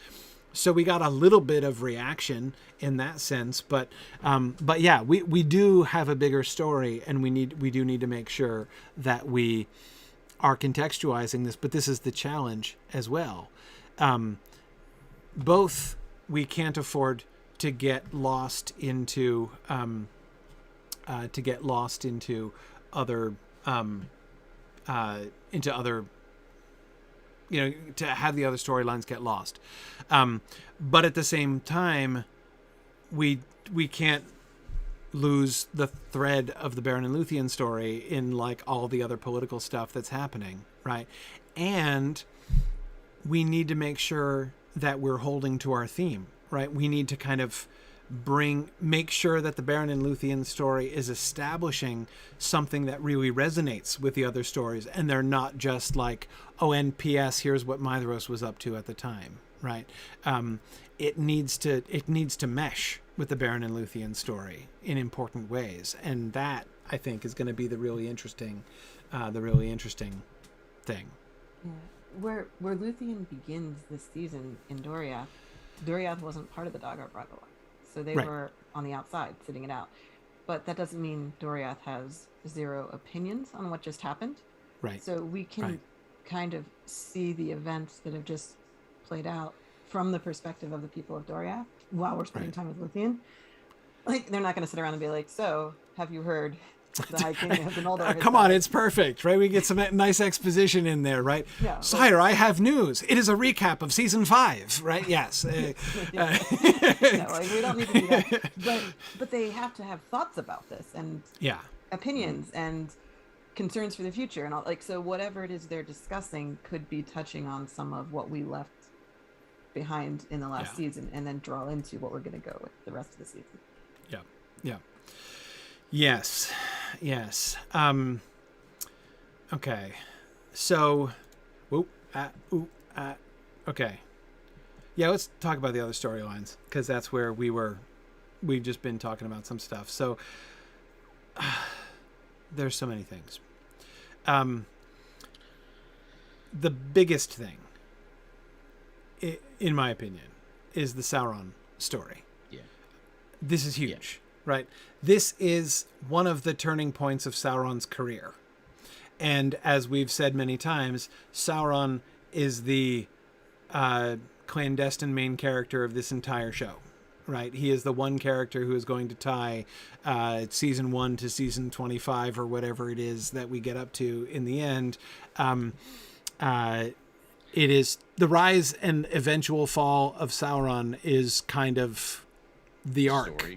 So we got a little bit of reaction in that sense, but yeah, we do have a bigger story, and we do need to make sure that we are contextualizing this. But this is the challenge as well. Both, we can't afford to get lost into other you know, to have the other storylines get lost. But at the same time, we can't lose the thread of the Beren and Luthien story in like all the other political stuff that's happening, right? And we need to make sure that we're holding to our theme, right? We need to kind of make sure that the Beren and Luthien story is establishing something that really resonates with the other stories, and they're not just like, oh, and P.S., here's what Maedhros was up to at the time, right? It needs to mesh with the Beren and Luthien story in important ways, and that, I think, is going to be the really interesting thing. Yeah. Where Luthien begins this season in Doriath wasn't part of the Dagor Bragollach, so they were on the outside sitting it out. But that doesn't mean Doriath has zero opinions on what just happened. Right. So we can kind of see the events that have just played out from the perspective of the people of Doriath while we're spending time with Luthien. Like, they're not going to sit around and be like, so, have you heard the High King has an Noldor. Come on, it's perfect, right? We get some nice exposition in there, right? Yeah, Sire, I have news. It is a recap of season 5, right? Yes. Like, we don't need to do that. But they have to have thoughts about this and opinions and concerns for the future and all. Like, so whatever it is they're discussing could be touching on some of what we left behind in the last season, and then draw into what we're going to go with the rest of the season. Yes. Okay. So, okay. Yeah, let's talk about the other storylines, because that's where we've just been talking about some stuff. So, there's so many things. The biggest thing, in my opinion, is the Sauron story. Yeah. This is huge, right? This is one of the turning points of Sauron's career. And as we've said many times, Sauron is the clandestine main character of this entire show, right? He is the one character who is going to tie season 1 to season 25 or whatever it is that we get up to in the end. It is the rise and eventual fall of Sauron is kind of the arc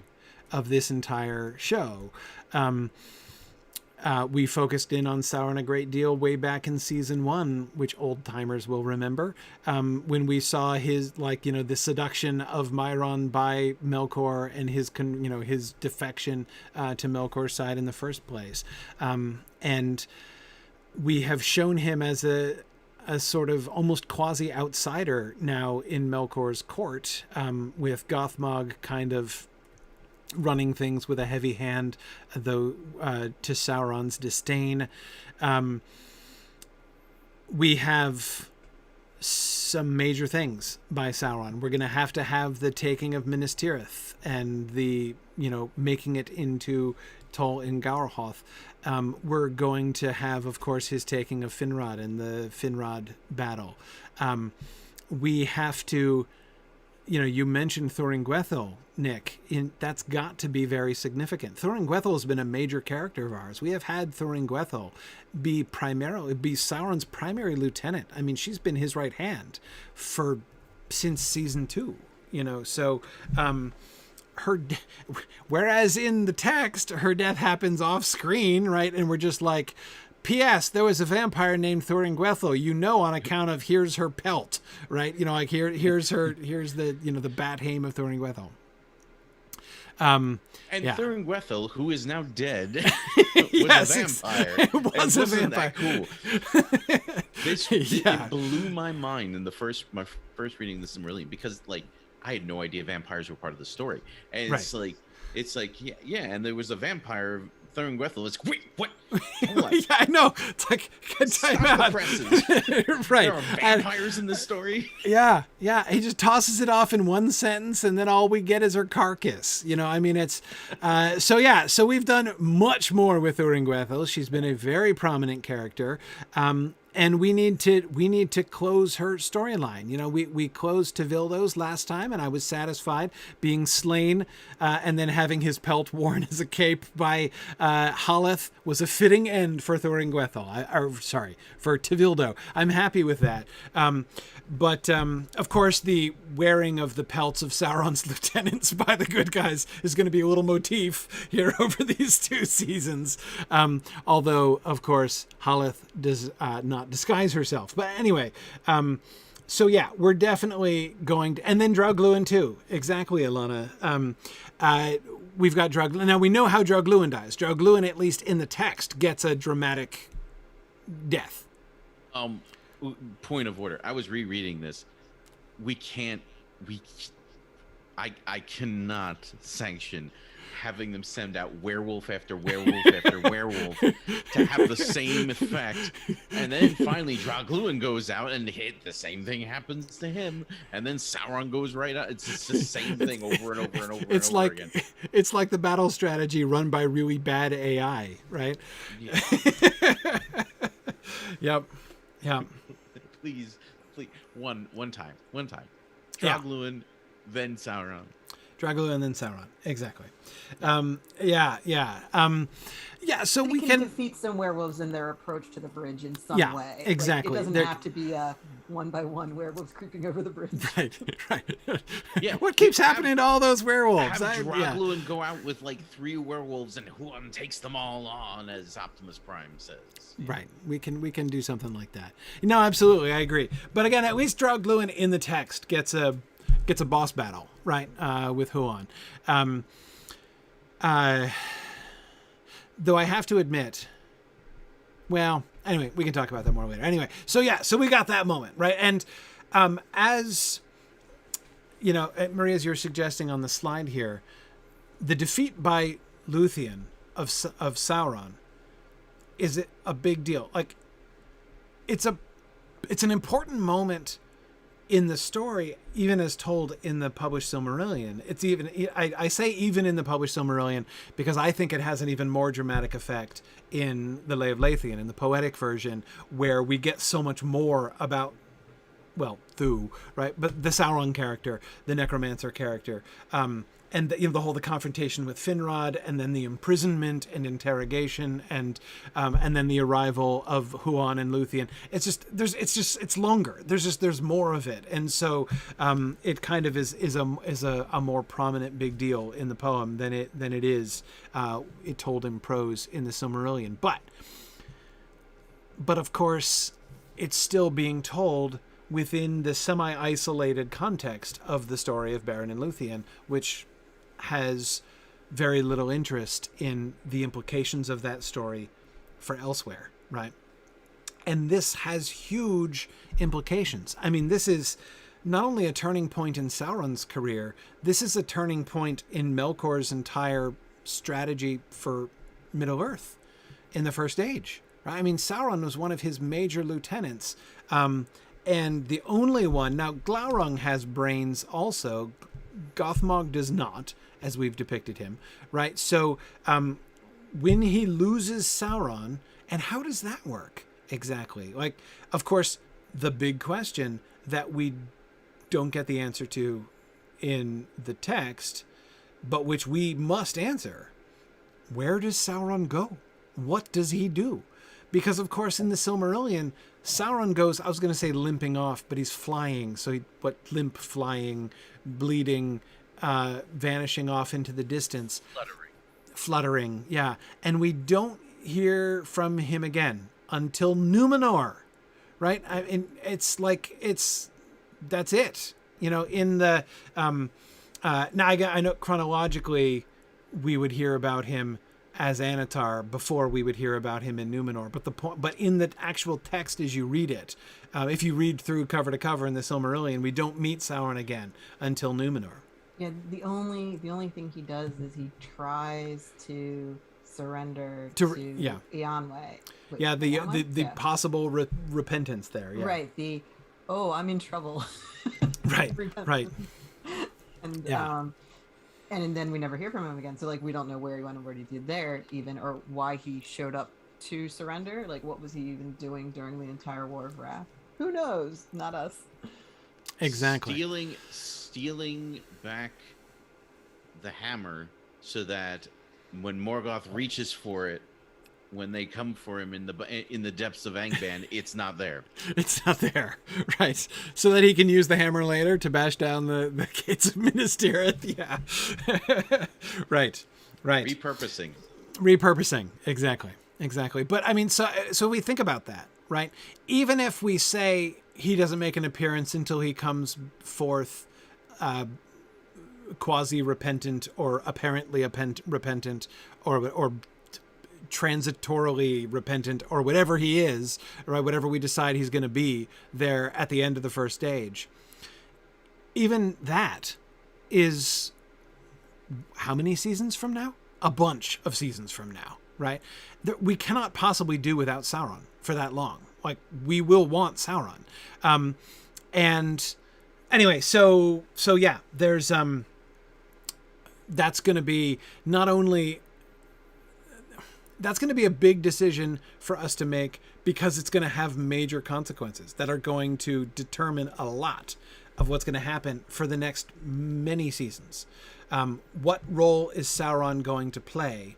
of this entire show. We focused in on Sauron a great deal way back in season 1, which old timers will remember, when we saw his, the seduction of Myron by Melkor and his defection to Melkor's side in the first place. And we have shown him as a sort of almost quasi outsider now in Melkor's court, with Gothmog kind of running things with a heavy hand, though to Sauron's disdain. We have some major things by Sauron. We're going to have the taking of Minas Tirith and the, making it into Tol in Gaurhoth. We're going to have, of course, his taking of Finrod and the Finrod battle. We have to, you mentioned Thorin-Gwethel, Nick. That's got to be very significant. Thorin-Gwethel has been a major character of ours. We have had Thorin-Gwethel be Sauron's primary lieutenant. I mean, she's been his right hand since season 2. So whereas in the text, her death happens off screen, right? And we're just like, P.S. There was a vampire named Thorin-Gwethel, on account of here's her pelt, right? Here's the, the bat hame of Thorin-Gwethel. Thorin-Gwethel, who is now dead, was a vampire. It was a vampire. That cool. It blew my mind in my first reading of the Silmarillion, because I had no idea vampires were part of the story, and it's like and there was a vampire. Thorin-Gwethel is wait, what? Yeah, I know. It's like time out. Right. There are vampires in this story. Yeah. He just tosses it off in one sentence, and then all we get is her carcass. It's so we've done much more with Thorin-Gwethel. She's been a very prominent character. And we need to close her storyline. We closed Tevildo's last time, and I was satisfied being slain and then having his pelt worn as a cape by Haleth was a fitting end for Thorin-Gwethel. For Tevildo. I'm happy with that. But of course, the wearing of the pelts of Sauron's lieutenants by the good guys is going to be a little motif here over these 2 seasons. Although, of course, Haleth does not disguise herself. But anyway, we're definitely going to... And then Draugluin too. Exactly, Alana. We've got Draugluin. Now, we know how Draugluin dies. Draugluin, at least in the text, gets a dramatic death. Point of order. I was rereading this. I cannot sanction having them send out werewolf after werewolf after werewolf to have the same effect, and then finally Draugluin goes out and the same thing happens to him, and then Sauron goes right out. It's just the same thing over and over and over and over again. It's like the battle strategy run by really bad AI, right? Yeah. Yep. Please, one time. Draugluin, then Sauron. Dragulu and then Sauron. Exactly. So we can defeat some werewolves in their approach to the bridge in some way. Exactly. Like, it doesn't have to be a one by one werewolves creeping over the bridge. Right. Yeah. What keeps happening to all those werewolves? Have Dragulu go out with like 3 werewolves and Huan takes them all on, as Optimus Prime says. Right. We can do something like that. No, absolutely, I agree. But again, at least Dragulu in the text gets a boss battle, right? With Huan. Though I have to admit, well, anyway, we can talk about that more later. Anyway, so we got that moment, right? And as you know, Maria, as you're suggesting on the slide here, the defeat by Luthien of Sauron is a big deal. Like, it's an important moment in the story, even as told in the published Silmarillion. It's even, I say even in the published Silmarillion because I think it has an even more dramatic effect in the Lay of Luthien, in the poetic version, where we get so much more about, well, Thu, right? But the Sauron character, the necromancer character, and the confrontation with Finrod, and then the imprisonment and interrogation, and then the arrival of Huan and Luthien. It's longer. There's more of it, and so it kind of is a more prominent big deal in the poem than it is it told in prose in the Silmarillion. But of course, it's still being told within the semi-isolated context of the story of Beren and Luthien, which has very little interest in the implications of that story for elsewhere, right? And this has huge implications. I mean, this is not only a turning point in Sauron's career, this is a turning point in Melkor's entire strategy for Middle-earth in the First Age, right? I mean, Sauron was one of his major lieutenants, and the only one. Now, Glaurung has brains also. Gothmog does not, as we've depicted him, right? So when he loses Sauron, and how does that work exactly? Like, of course, the big question that we don't get the answer to in the text, but which we must answer: where does Sauron go? What does he do? Because, of course, in the Silmarillion, Sauron goes, I was going to say limping off, but he's flying. So limp, flying, bleeding, vanishing off into the distance. Fluttering, yeah. And we don't hear from him again until Numenor, right? That's it. You know, in the, now I know chronologically we would hear about him as Anatar before we would hear about him in Numenor. But in the actual text as you read it, if you read through cover to cover in the Silmarillion, we don't meet Sauron again until Numenor. Yeah, the only thing he does is he tries to surrender to Eonwë. Yeah, the possible repentance there. Yeah. Right. I'm in trouble. Right. Right. And and then we never hear from him again. So we don't know where he went and what he did there even, or why he showed up to surrender. Like, what was he even doing during the entire War of Wrath? Who knows? Not us. Exactly. Stealing back the hammer so that when Morgoth reaches for it, when they come for him in the depths of Angband, it's not there. It's not there, right? So that he can use the hammer later to bash down the gates of Minas Tirith. Yeah, right. Repurposing, exactly. But I mean, so we think about that, right? Even if we say he doesn't make an appearance until he comes forth, quasi-repentant or apparently repentant, or transitorily repentant, or whatever he is, right? Whatever we decide he's going to be there at the end of the First Age. Even that is how many seasons from now? A bunch of seasons from now, right? We cannot possibly do without Sauron for that long. Like, we will want Sauron. And anyway, so yeah, there's that's going to be a big decision for us to make, because it's going to have major consequences that are going to determine a lot of what's going to happen for the next many seasons. What role is Sauron going to play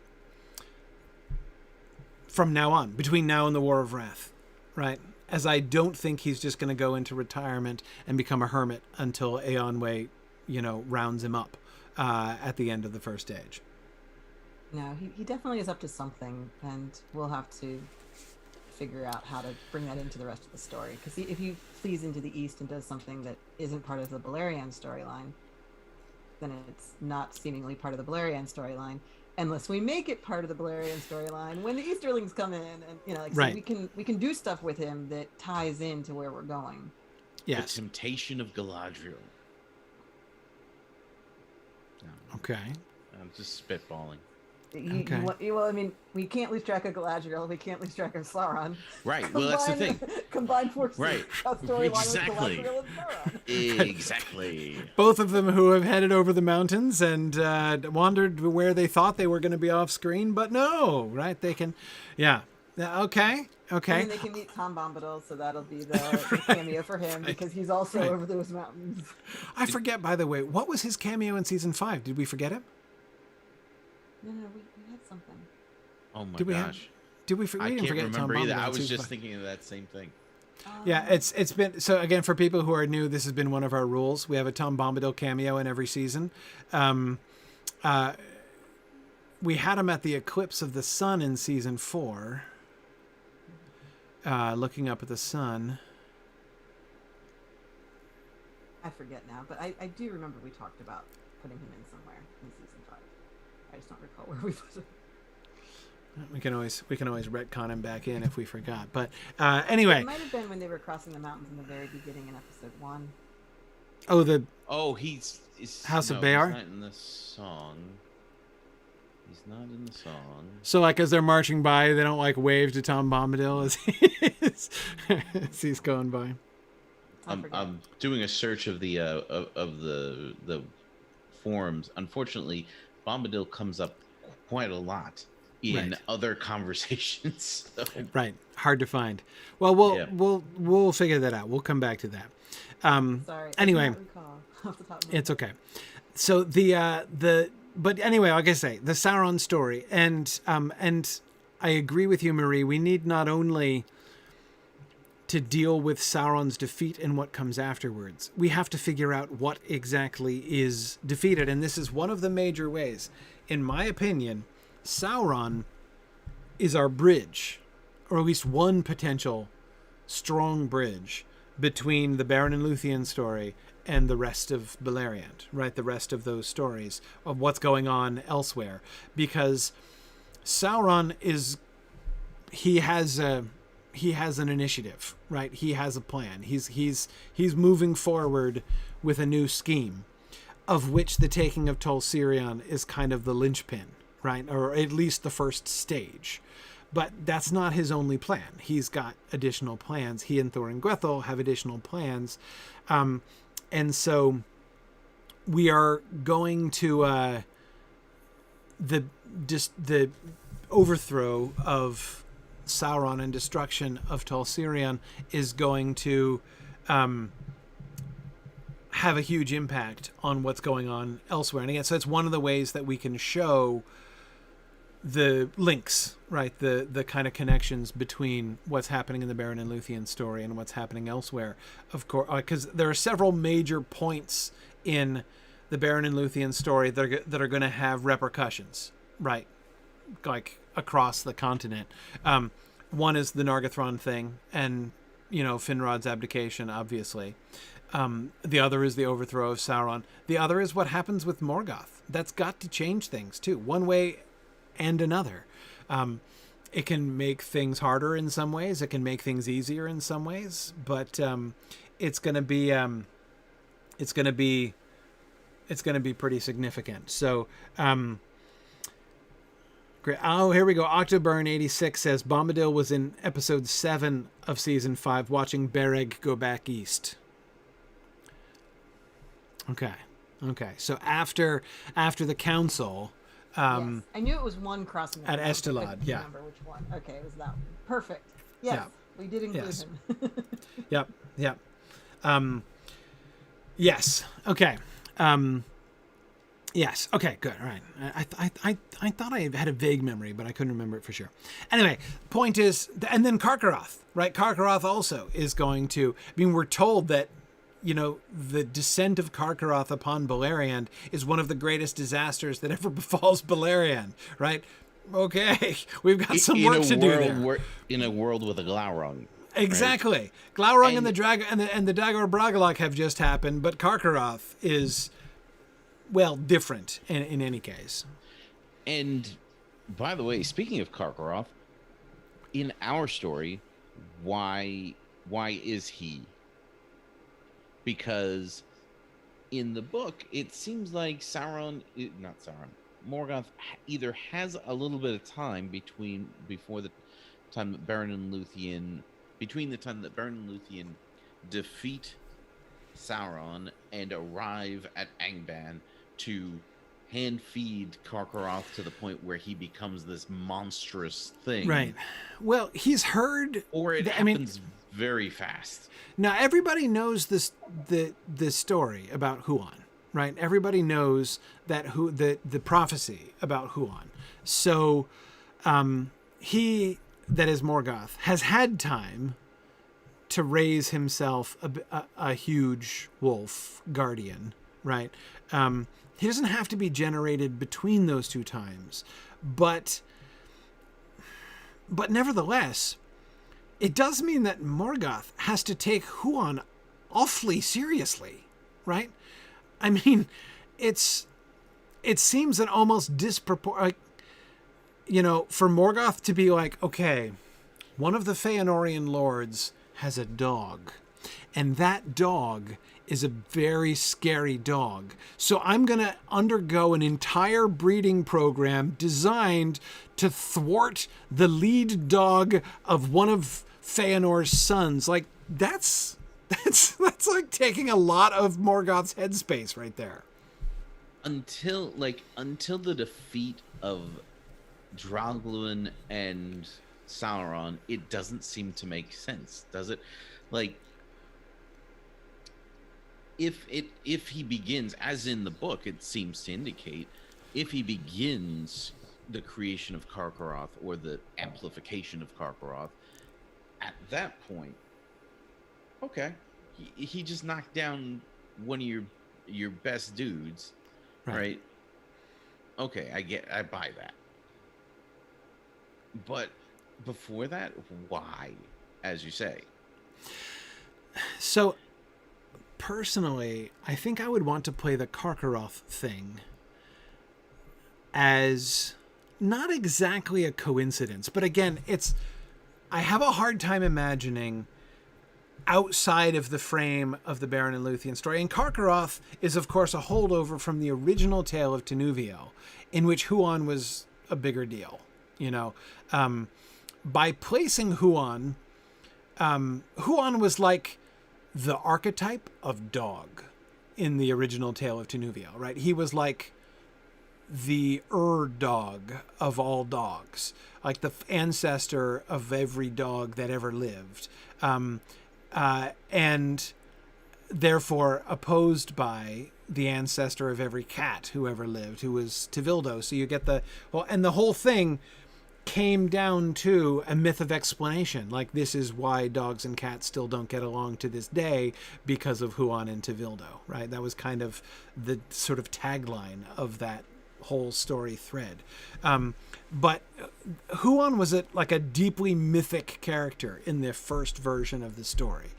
from now on, between now and the War of Wrath, right? As I don't think he's just going to go into retirement and become a hermit until Eonwë, rounds him up at the end of the First Age. No, he definitely is up to something, and we'll have to figure out how to bring that into the rest of the story. Because if he flees into the east and does something that isn't part of the Balerion storyline, then it's not seemingly part of the Balerion storyline. Unless we make it part of the Balerion storyline when the Easterlings come in, and right. so we can do stuff with him that ties into where we're going. Yes. The Temptation of Galadriel. Okay. I'm just spitballing. Well, I mean, we can't lose track of Galadriel. We can't lose track of Sauron. Right. Well, that's the thing. Combine forces. Right. Exactly. With Galadriel and exactly. Both of them who have headed over the mountains and wandered where they thought they were going to be off screen, but no, right? They can, yeah. Okay. And then they can meet Tom Bombadil, so that'll be the cameo for him because he's also over those mountains. I forget, by the way, what was his cameo in season 5? Did we forget him? No, we had something. Oh my gosh. Did we forget? I can't forget remember Tom either. Bombadil I was just 5. thinking of that same thing. Yeah, it's been, so again, for people who are new, this has been one of our rules. We have a Tom Bombadil cameo in every season. We had him at the Eclipse of the Sun in season 4. Looking up at the sun. I forget now, but I do remember we talked about putting him in somewhere in season 5. I just don't recall where we put him. We can always retcon him back in if we forgot. But anyway. It might have been when they were crossing the mountains in the very beginning in episode 1. He's House of Bayar? He's not in the song. He's not in the song. So, as they're marching by, they don't wave to Tom Bombadil as he's going by. I'm doing a search of the forums. Unfortunately, Bombadil comes up quite a lot in other conversations. So. Right, hard to find. Well, we'll figure that out. We'll come back to that. Sorry. Anyway, I can't recall off the top of my it's okay. So but anyway, like I say, the Sauron story, and I agree with you, Marie. We need not only to deal with Sauron's defeat and what comes afterwards. We have to figure out what exactly is defeated, and this is one of the major ways. In my opinion, Sauron is our bridge, or at least one potential strong bridge between the Beren and Luthien story and the rest of Beleriand, right? The rest of those stories of what's going on elsewhere. Because Sauron he has an initiative, right? He has a plan. He's moving forward with a new scheme, of which the taking of Tol Sirion is kind of the linchpin, right? Or at least the first stage. But that's not his only plan. He's got additional plans. He and Thorin Gwethel have additional plans. And so we are going to the overthrow of Sauron and destruction of Tol Sirion is going to have a huge impact on what's going on elsewhere. And again, so it's one of the ways that we can show the links, right? The kind of connections between what's happening in the Beren and Luthien story and what's happening elsewhere. Of course, because there are several major points in the Beren and Luthien story that are going to have repercussions, right? Like across the continent. One is the Nargathrond thing and, Finrod's abdication, obviously. The other is the overthrow of Sauron. The other is what happens with Morgoth. That's got to change things too. One way and another. It can make things harder in some ways. It can make things easier in some ways, but it's going to be pretty significant. So great. Oh, here we go. Octoburn86 says Bombadil was in episode 7 of season 5, watching Bereg go back east. Okay. So after the council. Yes. I knew it was one crossing at Estelad. I couldn't remember which one. Okay, it was that one. Perfect. Yes, we did include him. Yep. Yes. Okay. Yes. Okay. Good. All right. I thought I had a vague memory, but I couldn't remember it for sure. Anyway, point is, and then Karkaroth, right? Karkaroth also is going to. I mean, we're told that, you know, the descent of Karkaroth upon Beleriand is one of the greatest disasters that ever befalls Beleriand, right? Okay, we've got some work to do there. In a world with a Glaurung. Exactly. Right? Glaurung and the Dagor Bragollach have just happened, but Karkaroth is, well, different in any case. And by the way, speaking of Karkaroth, in our story, why is he? Because in the book, it seems like Morgoth either has a little bit of time between the time that Beren and Luthien defeat Sauron and arrive at Angband to hand feed Karkaroth to the point where he becomes this monstrous thing. Right. Well, he's heard, or it happens very fast. Now everybody knows the story about Huan, right? Everybody knows that the prophecy about Huan. So he, that is Morgoth, has had time to raise himself a huge wolf guardian, right? He doesn't have to be generated between those two times, but nevertheless, it does mean that Morgoth has to take Huan awfully seriously, right? I mean, it seems an almost disproportionate, you know, for Morgoth to be like, okay, one of the Feanorian lords has a dog, and that dog is a very scary dog. So I'm going to undergo an entire breeding program designed to thwart the lead dog of one of Feanor's sons. Like, that's like taking a lot of Morgoth's headspace right there. Until the defeat of Draugluin and Sauron, it doesn't seem to make sense, does it? Like, if he begins, as in the book it seems to indicate, if he begins the creation of Karkaroth or the amplification of Karkaroth, at that point, okay, he just knocked down one of your best dudes, right? Okay, I buy that. But before that, why, as you say? So, personally, I think I would want to play the Karkaroth thing as not exactly a coincidence, but again, I have a hard time imagining outside of the frame of the Beren and Luthien story. And Karkaroth is, of course, a holdover from the original tale of Tenuvio, in which Huan was a bigger deal. You know, by placing Huan, Huan was like the archetype of dog in the original tale of Tenuvio, right? He was like the dog of all dogs, like the ancestor of every dog that ever lived, and therefore opposed by the ancestor of every cat who ever lived, who was Tevildo. So you get and the whole thing came down to a myth of explanation. Like, this is why dogs and cats still don't get along to this day, because of Huan and Tevildo, right? That was kind of the sort of tagline of that whole story thread. But Huan was like a deeply mythic character in the first version of the story.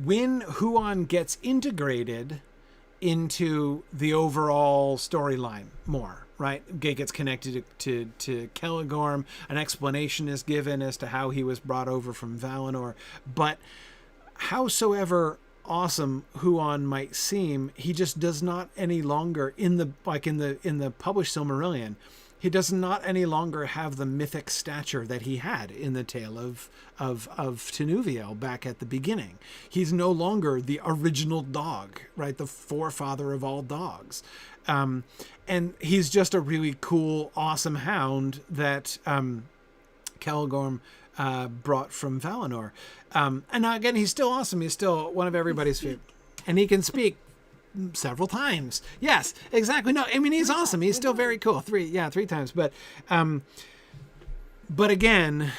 When Huan gets integrated into the overall storyline more, right? It gets connected to Celegorm. An explanation is given as to how he was brought over from Valinor. But howsoever awesome Huan might seem, he just does not any longer in the published Silmarillion, he does not any longer have the mythic stature that he had in the tale of Tenuvio back at the beginning. He's no longer the original dog, right? The forefather of all dogs. And he's just a really cool, awesome hound that Celegorm brought from Valinor. And now, again, he's still awesome. He's still one of everybody's favorite. and he can speak several times. Yes, exactly. No, I mean, he's awesome. He's still very cool. Three times. But again,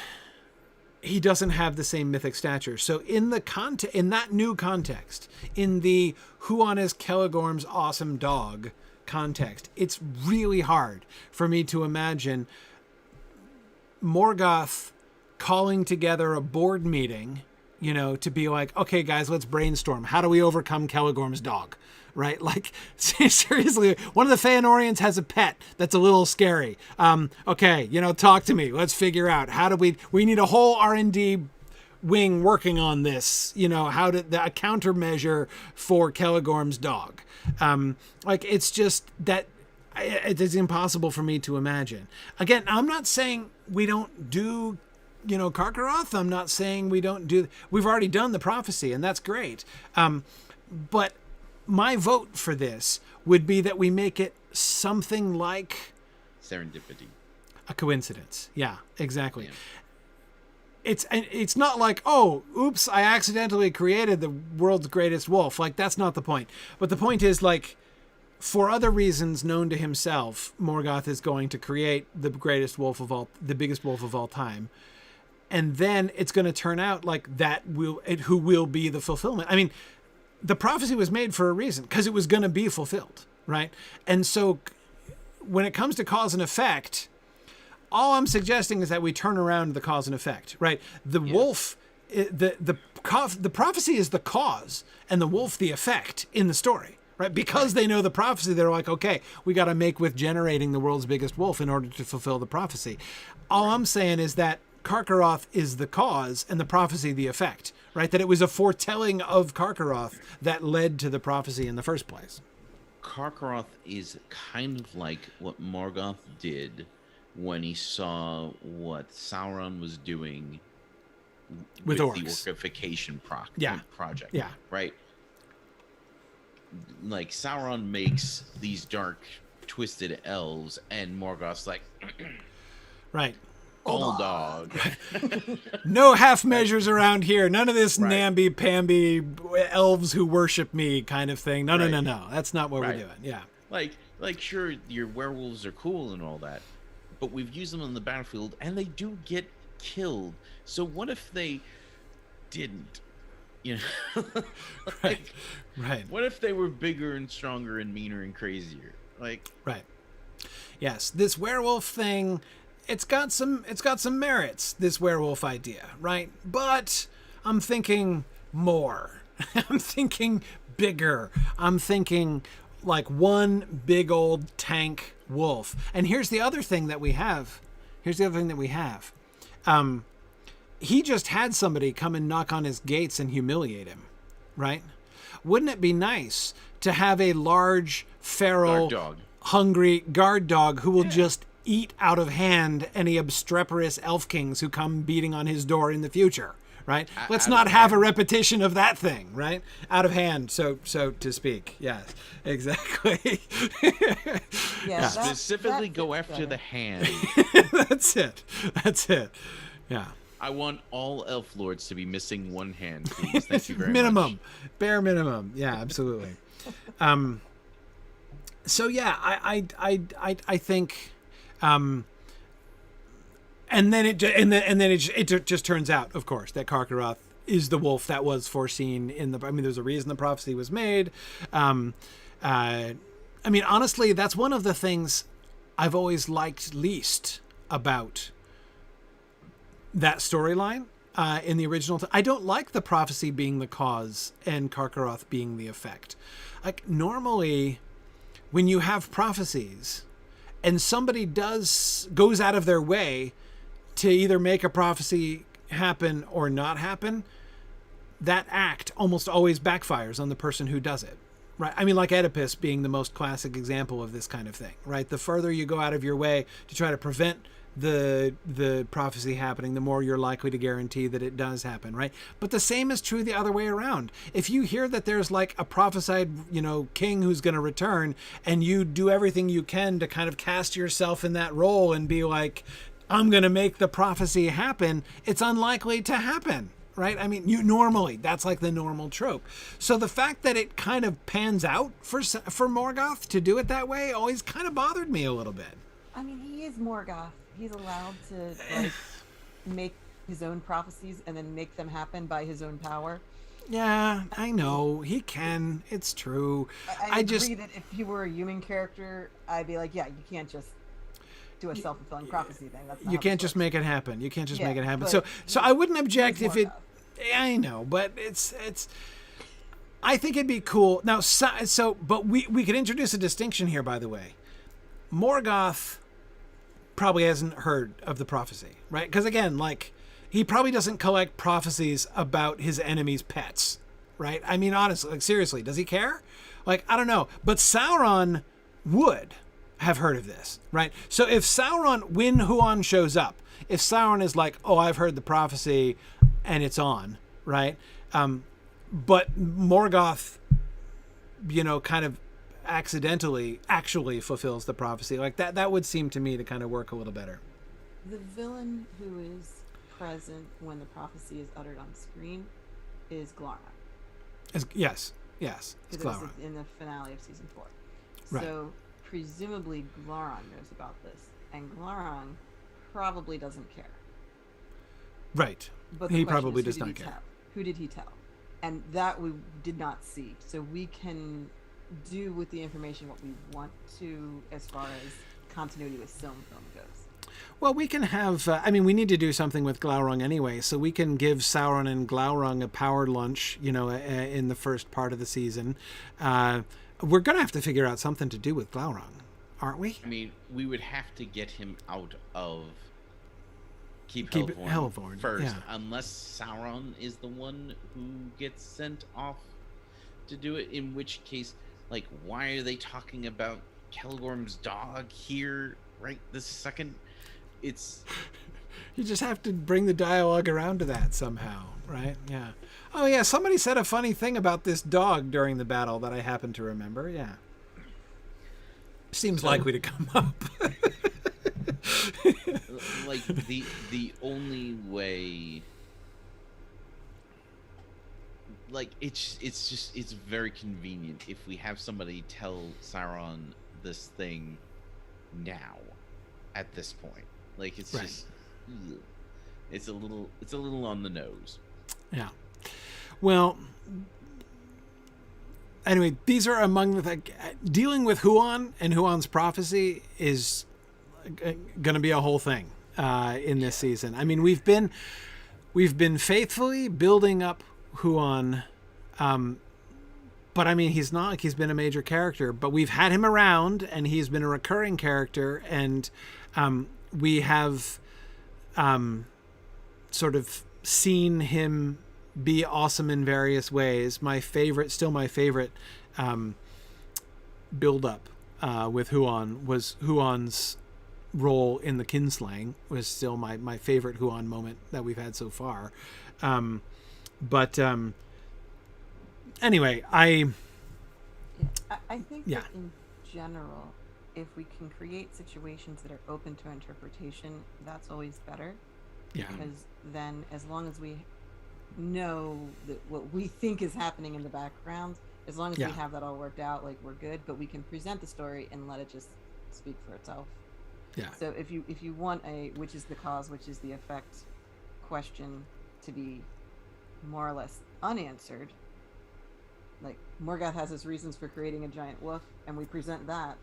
he doesn't have the same mythic stature. So in that new context, in the Huan is Celegorm's awesome dog context, it's really hard for me to imagine Morgoth calling together a board meeting, to be like, okay, guys, let's brainstorm. How do we overcome Celegorm's dog? Right? Like, seriously, one of the Feanorians has a pet that's a little scary. Okay, talk to me. Let's figure out we need a whole R&D wing working on this, how to a countermeasure for Celegorm's dog. It's just that it is impossible for me to imagine. Again, I'm not saying we don't do, Karkaroth. I'm not saying we've already done the prophecy, and that's great. But my vote for this would be that we make it something like serendipity, a coincidence. Yeah, exactly. Yeah. It's not like, oh, oops, I accidentally created the world's greatest wolf. Like, that's not the point. But the point is, like, for other reasons known to himself, Morgoth is going to create the biggest wolf of all time. And then it's going to turn out like who will be the fulfillment. I mean, the prophecy was made for a reason, because it was going to be fulfilled, right? And so when it comes to cause and effect, all I'm suggesting is that we turn around the cause and effect, right? The wolf, the prophecy is the cause, and the wolf the effect in the story, right? Because they know the prophecy, they're like, okay, we got to make with generating the world's biggest wolf in order to fulfill the prophecy. All I'm saying is that Karkaroth is the cause and the prophecy the effect, right? That it was a foretelling of Karkaroth that led to the prophecy in the first place. Karkaroth is kind of like what Morgoth did when he saw what Sauron was doing with the orcification project. Yeah. Right? Like, Sauron makes these dark, twisted elves, and Morgoth's like... right. Bulldog. No half measures around here. None of this namby-pamby elves who worship me kind of thing. No. That's not what we're doing. Yeah. Like, sure, your werewolves are cool and all that, but we've used them on the battlefield, and they do get killed. So what if they didn't? Right. What if they were bigger and stronger and meaner and crazier? Right. Yes, this werewolf thing... It's got some merits, this werewolf idea, right? But I'm thinking more. I'm thinking bigger. I'm thinking like one big old tank wolf. And here's the other thing that we have. He just had somebody come and knock on his gates and humiliate him, right? Wouldn't it be nice to have a large, feral, hungry guard dog who will just eat out of hand any obstreperous elf kings who come beating on his door in the future, right? Let's not have a repetition of that thing, right? Out of hand, so to speak. Yes, exactly. Specifically go after the hand. That's it. Yeah. I want all elf lords to be missing one hand, please. Thank you very much. Bare minimum. minimum. Yeah, absolutely. So yeah, I think. And then it just turns out, of course, that Karkaroth is the wolf that was foreseen in the. I mean, there's a reason the prophecy was made. I mean, honestly, that's one of the things I've always liked least about that storyline in the original. I don't like the prophecy being the cause and Karkaroth being the effect. Like, normally, when you have prophecies. And somebody goes out of their way to either make a prophecy happen or not happen, that act almost always backfires on the person who does it, right? I mean, like Oedipus being the most classic example of this kind of thing, right? The further you go out of your way to try to prevent the prophecy happening, the more you're likely to guarantee that it does happen, right? But the same is true the other way around. If you hear that there's like a prophesied, king who's going to return, and you do everything you can to kind of cast yourself in that role and be like, I'm going to make the prophecy happen, it's unlikely to happen, right? I mean, normally that's like the normal trope. So the fact that it kind of pans out for Morgoth to do it that way always kind of bothered me a little bit. I mean, he is Morgoth. He's allowed to like make his own prophecies and then make them happen by his own power. Yeah, I know he can. It's true. I agree that if he were a human character, I'd be like, yeah, you can't just do a self-fulfilling prophecy thing. That's not you can't just make it happen. You can't just make it happen. So I wouldn't object if it. I know, but it's. I think it'd be cool now. But we could introduce a distinction here. By the way, Morgoth probably hasn't heard of the prophecy, right? Because again, like, he probably doesn't collect prophecies about his enemies' pets, right? I mean, honestly, like, seriously, does he care? Like, I don't know. But Sauron would have heard of this, right? So if Sauron, when Huan shows up, if Sauron is like, oh, I've heard the prophecy and it's on, right? But Morgoth, kind of accidentally actually fulfills the prophecy, like that would seem to me to kind of work a little better. The villain who is present when the prophecy is uttered on screen is Glaurung. Yes, it's Glaurung. In the finale of season 4. Right. So presumably Glaurung knows about this, and Glaurung probably doesn't care. Right. But he probably does not care. Who did he tell? And that we did not see. So we can do with the information what we want to as far as continuity with film goes. Well, we can have, we need to do something with Glaurung anyway, so we can give Sauron and Glaurung a power lunch, in the first part of the season. We're going to have to figure out something to do with Glaurung, aren't we? I mean, we would have to get him out of Keep Hellthorn first, unless Sauron is the one who gets sent off to do it, in which case, like, why are they talking about Celgorm's dog here right this second? It's... You just have to bring the dialogue around to that somehow, right? Yeah. Oh, yeah, somebody said a funny thing about this dog during the battle that I happen to remember, yeah. Seems likely to come up. Like, the only way... Like, it's very convenient if we have somebody tell Sauron this thing now, at this point. Like, it's right. Just... Ugh. It's a little on the nose. Yeah. Well, anyway, these are among the dealing with Huan and Huan's prophecy is going to be a whole thing in this season. I mean, we've been faithfully building up Huan, but I mean, he's not like he's been a major character, but we've had him around and he's been a recurring character, and we have sort of seen him be awesome in various ways. My favorite build up with Huan was Huan's role in the Kinslaying was still my favorite Huan moment that we've had so far. But anyway, I think that in general, if we can create situations that are open to interpretation, that's always better. Yeah. Because then, as long as we know that what we think is happening in the background, as long as we have that all worked out, like, we're good. But we can present the story and let it just speak for itself. Yeah. So if you want a which is the cause, which is the effect question to be more or less unanswered, like Morgoth has his reasons for creating a giant wolf, and we present that.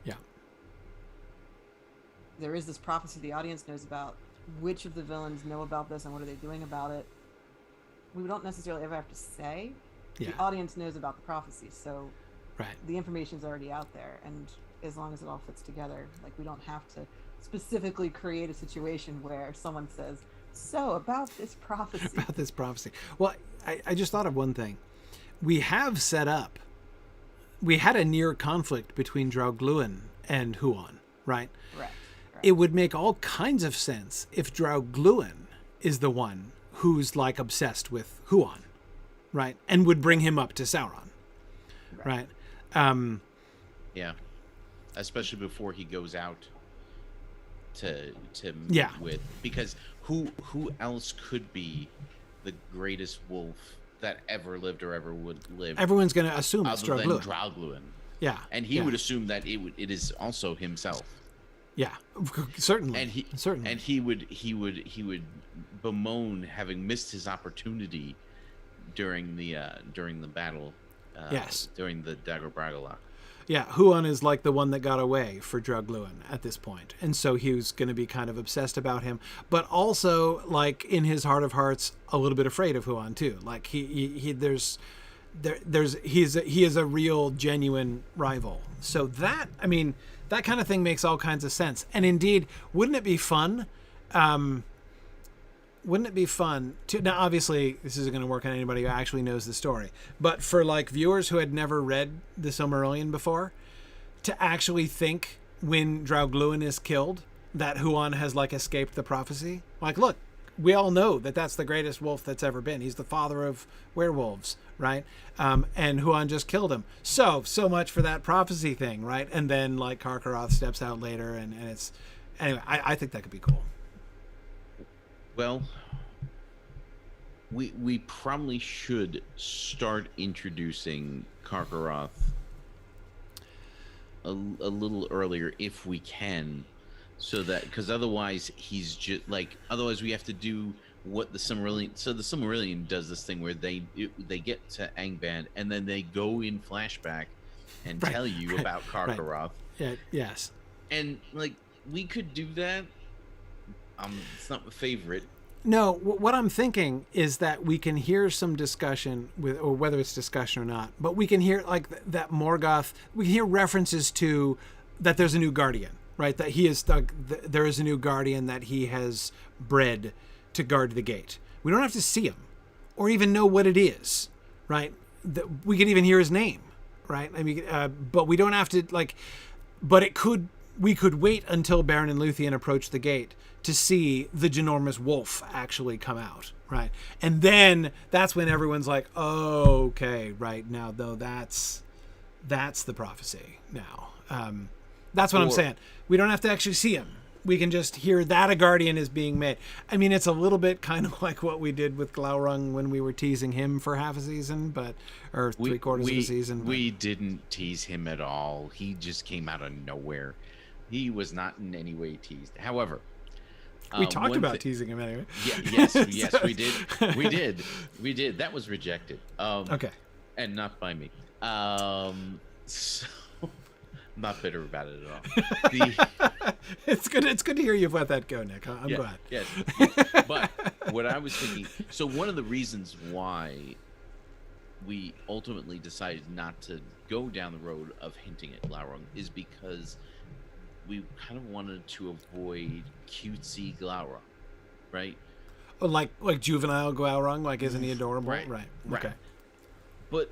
Yeah. There is this prophecy the audience knows about. Which of the villains know about this, and what are they doing about it? We don't necessarily ever have to say. Yeah. The audience knows about the prophecy, so right. The information's already out there, and as long as it all fits together, like, we don't have to specifically create a situation where someone says, so about this prophecy. Well, I just thought of one thing. We had a near conflict between Draugluin and Huan, right? Right. It would make all kinds of sense if Draugluin is the one who's like obsessed with Huan, right? And would bring him up to Sauron, right? Yeah. Especially before he goes out to meet with, because who else could be the greatest wolf that ever lived or ever would live. Everyone's going to assume it's other than Draugluin. Draugluin. Yeah. And he would assume that it is also himself. Yeah, certainly. And he would bemoan having missed his opportunity during the battle. Yes. During the Dagor Bragollach. Yeah, Huan is like the one that got away for Draugluin at this point, and so he was going to be kind of obsessed about him, but also like in his heart of hearts, a little bit afraid of Huan too. Like he is a real genuine rival. So that, I mean, that kind of thing makes all kinds of sense. And indeed, wouldn't it be fun? Wouldn't it be fun to, now obviously this isn't going to work on anybody who actually knows the story, but for like viewers who had never read the Silmarillion before, to actually think when Draugluin is killed that Huan has like escaped the prophecy. Like, look, we all know that that's the greatest wolf that's ever been. He's the father of werewolves, right? And Huan just killed him. So much for that prophecy thing, right? And then like Karkaroth steps out later, and it's, anyway, I think that could be cool. Well, we probably should start introducing Karkaroth a little earlier if we can, so that, because otherwise he's just like, otherwise we have to do what the Silmarillion. So the Silmarillion does this thing where they get to Angband and then they go in flashback and tell you about Karkaroth. Yeah, yes. And like, we could do that. It's not my favorite. No, what I'm thinking is that we can hear some discussion with, or whether it's discussion or not, but we can hear like that Morgoth. We can hear references to that there's a new guardian, right? That he is there is a new guardian that he has bred to guard the gate. We don't have to see him, or even know what it is, right? We could even hear his name, right? I mean, but we don't have to like. But it could. We could wait until Beren and Luthien approach the gate to see the ginormous wolf actually come out, right? And then that's when everyone's like, oh, okay, right now, though, that's the prophecy now. That's what I'm saying. We don't have to actually see him. We can just hear that a guardian is being made. I mean, it's a little bit kind of like what we did with Glaurung when we were teasing him for half a season, or three-quarters of a season. But we didn't tease him at all. He just came out of nowhere. He was not in any way teased. However, we talked about teasing him anyway. Yes, we did. We did. That was rejected. Okay. And not by me. So, I'm not bitter about it at all. It's good to hear you let that go, Nick. I'm glad. Yes. But what I was thinking, so one of the reasons why we ultimately decided not to go down the road of hinting at Glaurung is because we kind of wanted to avoid cutesy Glaurung, right? Oh, like juvenile Glaurung, like isn't he adorable? Right. Okay. But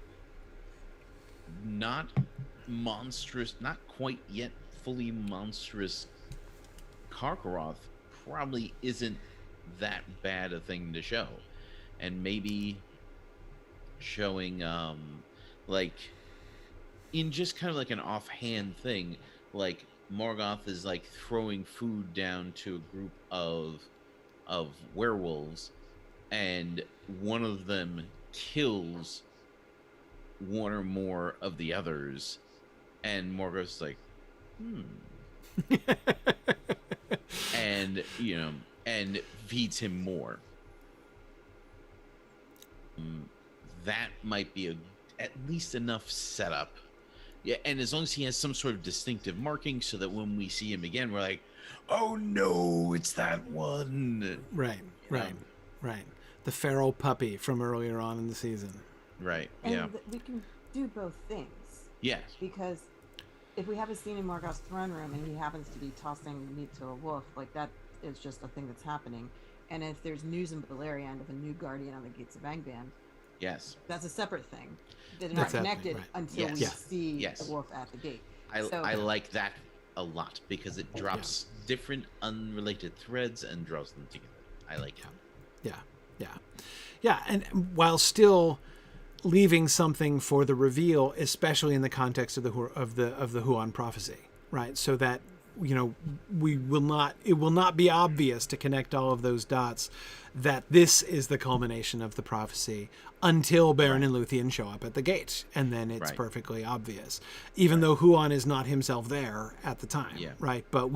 not monstrous, not quite yet fully monstrous Karkaroth probably isn't that bad a thing to show. And maybe showing like in just kind of like an offhand thing, like Morgoth is like throwing food down to a group of werewolves, and one of them kills one or more of the others, and Morgoth's like, and and feeds him more. That might be at least enough setup. Yeah, and as long as he has some sort of distinctive marking so that when we see him again, we're like, oh no, it's that one. Right. The feral puppy from earlier on in the season. Right, and we can do both things. Yes. Because if we have a scene in Morgoth's throne room and he happens to be tossing meat to a wolf, like that is just a thing that's happening. And if there's news in Beleriand of a new guardian on the gates of Angband, yes, that's a separate thing. They're not connected until we see the wolf at the gate. I like that a lot because it drops different unrelated threads and draws them together. I like it. Yeah, and while still leaving something for the reveal, especially in the context of the Huan prophecy, right? So that it will not be obvious to connect all of those dots that this is the culmination of the prophecy until Beren and Luthien show up at the gate, and then it's perfectly obvious, even though Huan is not himself there at the time, right? But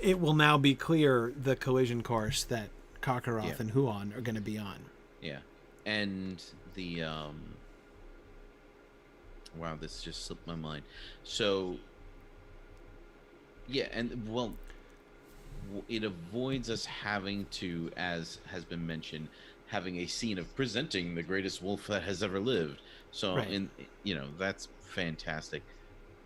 it will now be clear the collision course that Karkaroth and Huan are going to be on. Yeah, and the wow, this just slipped my mind. So yeah, and well, it avoids us having to, as has been mentioned, having a scene of presenting the greatest wolf that has ever lived. So, that's fantastic.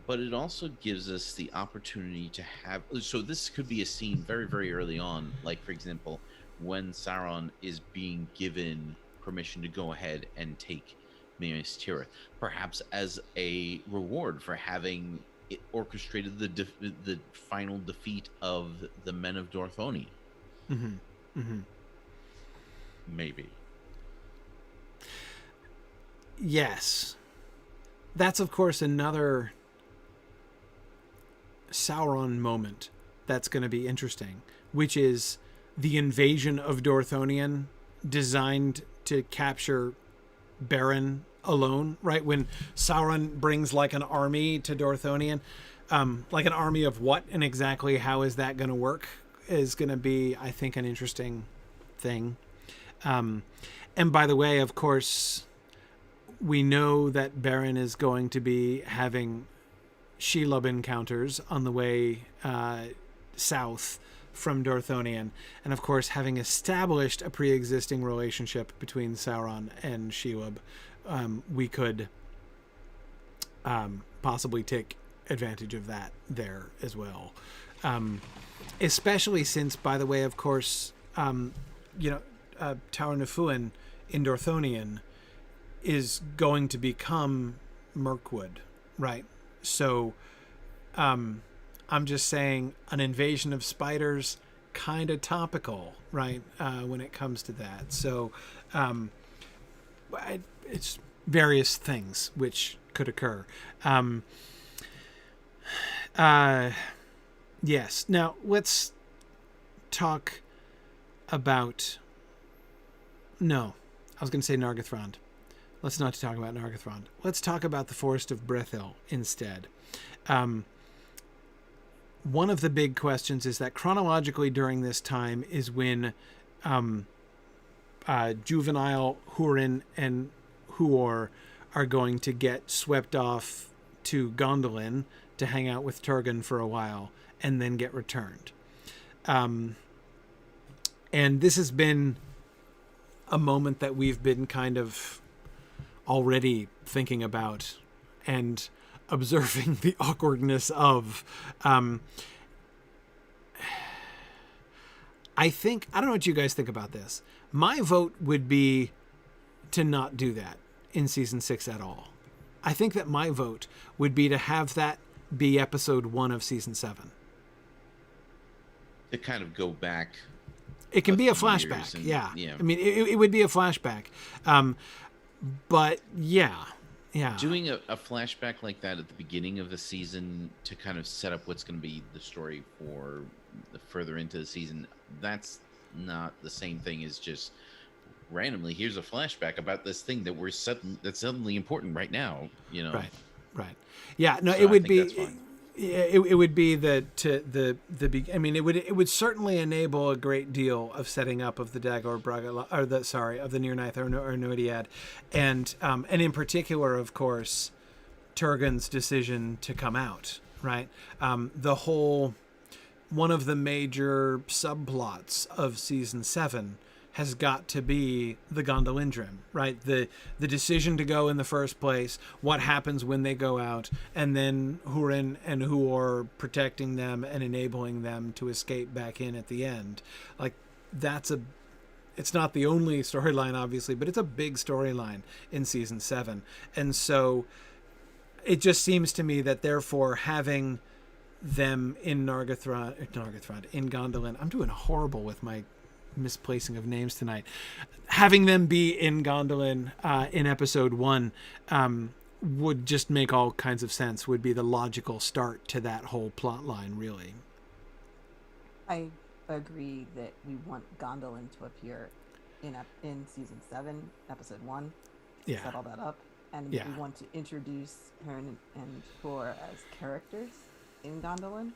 But it also gives us the opportunity to have. So this could be a scene very, very early on, like for example, when Sauron is being given permission to go ahead and take Minas Tirith, perhaps as a reward for having it orchestrated the final defeat of the men of Dorthoni. Maybe. Yes. That's, of course, another Sauron moment that's going to be interesting, which is the invasion of Dorthonion designed to capture Beren alone, right? When Sauron brings like an army to Dorthonion, like an army of what and exactly how is that going to work is going to be, I think, an interesting thing. And by the way, of course, we know that Beren is going to be having Shelob encounters on the way south from Dorthonion. And of course, having established a pre-existing relationship between Sauron and Shelob, we could possibly take advantage of that there as well. Especially since, by the way, of course, Tower Nefuan in Dorthonion is going to become Mirkwood, right? So I'm just saying an invasion of spiders, kind of topical, right, when it comes to that. So it's various things which could occur. Yes. Now, let's talk about... No, I was going to say Nargathrond. Let's not talk about Nargathrond. Let's talk about the Forest of Brethil instead. One of the big questions is that chronologically during this time is when juvenile Hurin and Huor are going to get swept off to Gondolin to hang out with Turgon for a while and then get returned. And this has been a moment that we've been kind of already thinking about and observing the awkwardness of. I don't know what you guys think about this. My vote would be to not do that in season 6 at all. I think that my vote would be to have that be episode 1 of season 7. To kind of go back. It can be a flashback. Yeah. I mean, it would be a flashback. But yeah. Doing a flashback like that at the beginning of the season to kind of set up what's going to be the story for the further into the season, that's not the same thing as just randomly, here's a flashback about this thing that that's suddenly important right now, Right. Yeah, no, so it would be it would be it would certainly enable a great deal of setting up of the Dagor Braga, of the Nirnaeth or Nuidiad, and in particular, of course, Turgon's decision to come out. Right, one of the major subplots of season 7 has got to be the Gondolindrim, right? The decision to go in the first place, what happens when they go out, and then Hurin and Huor protecting them and enabling them to escape back in at the end. Like, it's not the only storyline, obviously, but it's a big storyline in season 7. And so it just seems to me that therefore having them in Nargathrond, in Gondolin, I'm doing horrible with my misplacing of names tonight, having them be in Gondolin in episode 1 would just make all kinds of sense, would be the logical start to that whole plot line, really. I agree that we want Gondolin to appear in season 7, episode 1, to set all that up, and we want to introduce Huan and Thor as characters in Gondolin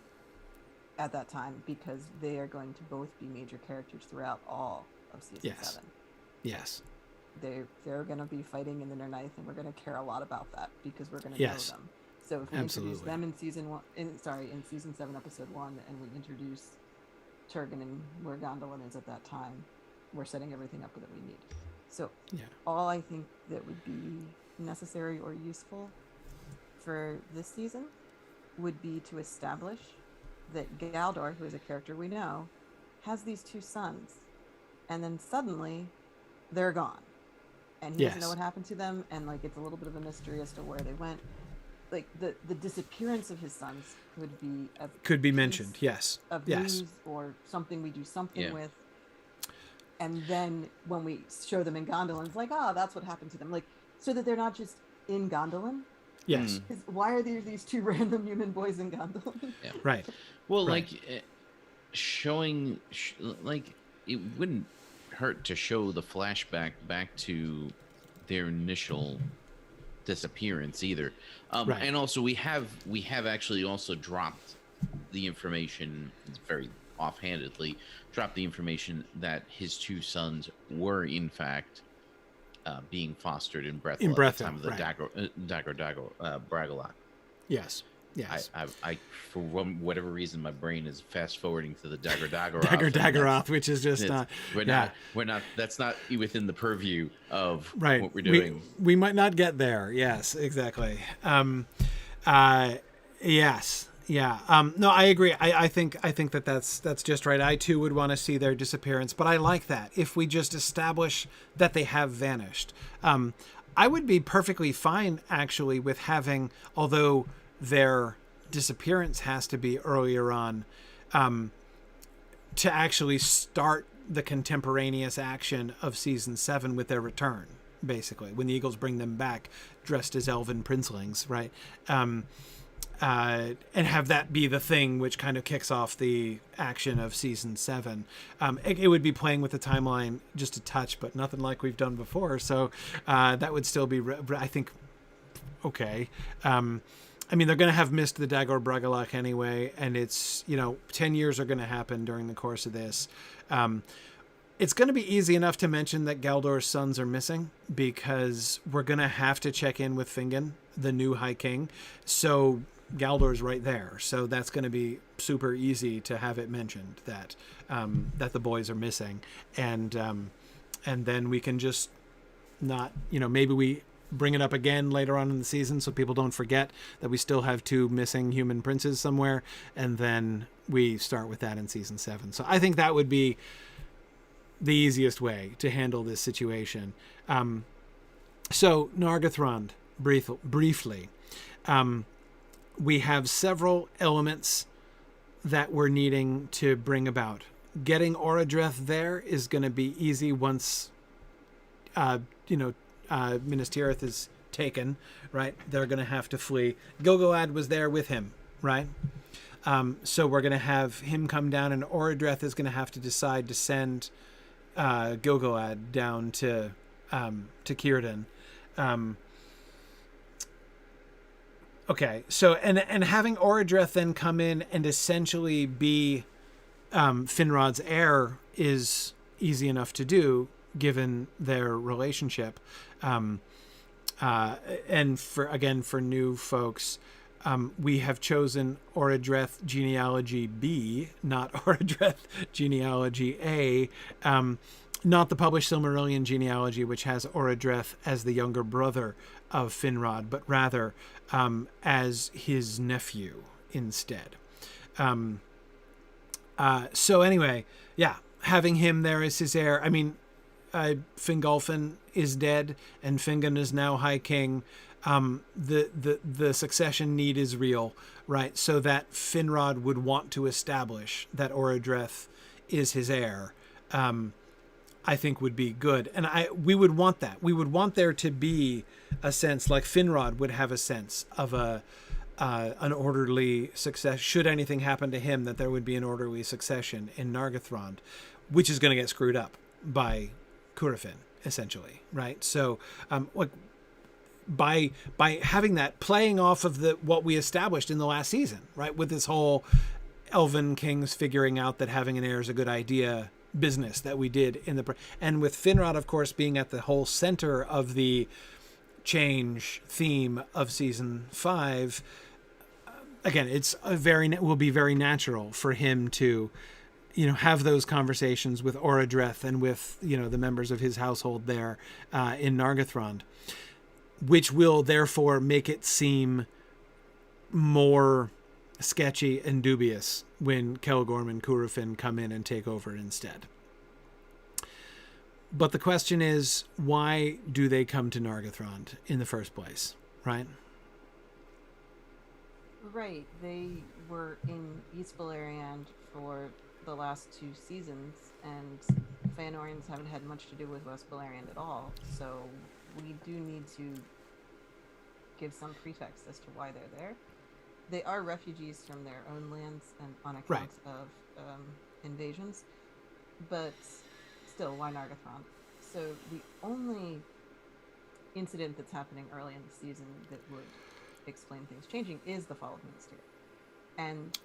at that time, because they are going to both be major characters throughout all of season 7. Yes. They're going to be fighting in the Nernice, and we're going to care a lot about that because we're going to know them. So if we introduce them in season 7, episode 1, and we introduce Turgon and where Gondolin is at that time, we're setting everything up that we need. So all I think that would be necessary or useful for this season would be to establish that Galdor, who is a character we know, has these 2 sons, and then suddenly they're gone, and he doesn't know what happened to them, and like it's a little bit of a mystery as to where they went. Like the disappearance of his sons could be mentioned, of news or something we do something with, and then when we show them in Gondolin, it's like, that's what happened to them, like, so that they're not just in Gondolin. Yes. Why are there these 2 random human boys in Gondolin? Yeah. Right. Well, like showing, like it wouldn't hurt to show the flashback back to their initial disappearance either. And also we have actually also dropped the information very offhandedly, dropped the information that his 2 sons were in fact being fostered in Brethil at the time of the Dagor Bragalock. Yes. I for whatever reason, my brain is fast forwarding to the Daggoroth. Daggoroth, which is just we're not. That's not within the purview of what we're doing. We might not get there. Yes, exactly. Yes. Yeah. No, I agree. I think that's just right. I too would want to see their disappearance, but I like that. If we just establish that they have vanished, I would be perfectly fine actually with having, although their disappearance has to be earlier on, to actually start the contemporaneous action of season 7 with their return, basically, when the Eagles bring them back dressed as elven princelings, right? And have that be the thing which kind of kicks off the action of season 7. It would be playing with the timeline just a touch, but nothing like we've done before. So that would still be, I think, okay. I mean, they're going to have missed the Dagor Bragalock anyway, and it's, 10 years are going to happen during the course of this. It's going to be easy enough to mention that Galdor's sons are missing, because we're going to have to check in with Fingon, the new High King. So Galdor's right there. So that's going to be super easy to have it mentioned that the boys are missing. And then we can just not, maybe we bring it up again later on in the season so people don't forget that we still have 2 missing human princes somewhere, and then we start with that in season 7. So I think that would be the easiest way to handle this situation. So Nargathrond, briefly, we have several elements that we're needing to bring about. Getting Orodreth there is going to be easy once Minas Tirith is taken, right? They're going to have to flee. Gilgalad was there with him, right? So we're going to have him come down, and Orodreth is going to have to decide to send Gilgalad down to Círdan. Okay, so and having Orodreth then come in and essentially be Finrod's heir is easy enough to do, given their relationship. And for new folks, we have chosen Orodreth genealogy B, not Orodreth genealogy A, not the published Silmarillion genealogy, which has Orodreth as the younger brother of Finrod, but rather as his nephew instead. So anyway, having him there as his heir. I mean, Fingolfin is dead, and Fingon is now High King. The succession need is real, right? So that Finrod would want to establish that Orodreth is his heir. I think would be good. And we would want that. We would want there to be a sense, like Finrod would have a sense of an orderly success. Should anything happen to him, that there would be an orderly succession in Nargathrond, which is going to get screwed up by Curufin, essentially, right? So, like, by having that, playing off of what we established in the last season, right, with this whole Elven kings figuring out that having an heir is a good idea business that we did and with Finrod, of course, being at the whole center of the change theme of season 5. Again, will be very natural for him to, have those conversations with Orodreth and with, the members of his household there in Nargathrond, which will therefore make it seem more sketchy and dubious when Celgorm and Curufin come in and take over instead. But the question is, why do they come to Nargathrond in the first place, right? Right. They were in East Beleriand for the last 2 seasons, and Feanorians haven't had much to do with West Beleriand at all, so we do need to give some pretext as to why they're there. They are refugees from their own lands and on account of invasions, but still, why Nargathrond? So the only incident that's happening early in the season that would explain things changing is the fall of Minas Tirith, and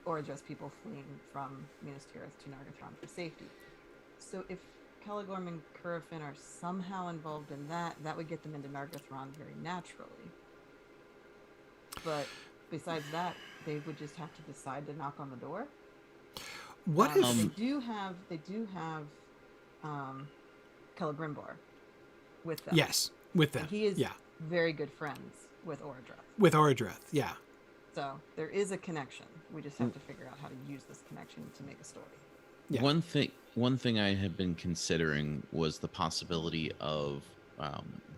or just people fleeing from Minas Tirith to Nargathrond for safety. So if Celgorm and Curufin are somehow involved in that would get them into Nargathrond very naturally. But besides that, they would just have to decide to knock on the door. What if they do have Celgrimbar with them? Yes, with them. And he is very good friends with Orodreth. With Orodreth, yeah. So there is a connection. We just have to figure out how to use this connection to make a story. Yeah. One thing I have been considering was the possibility of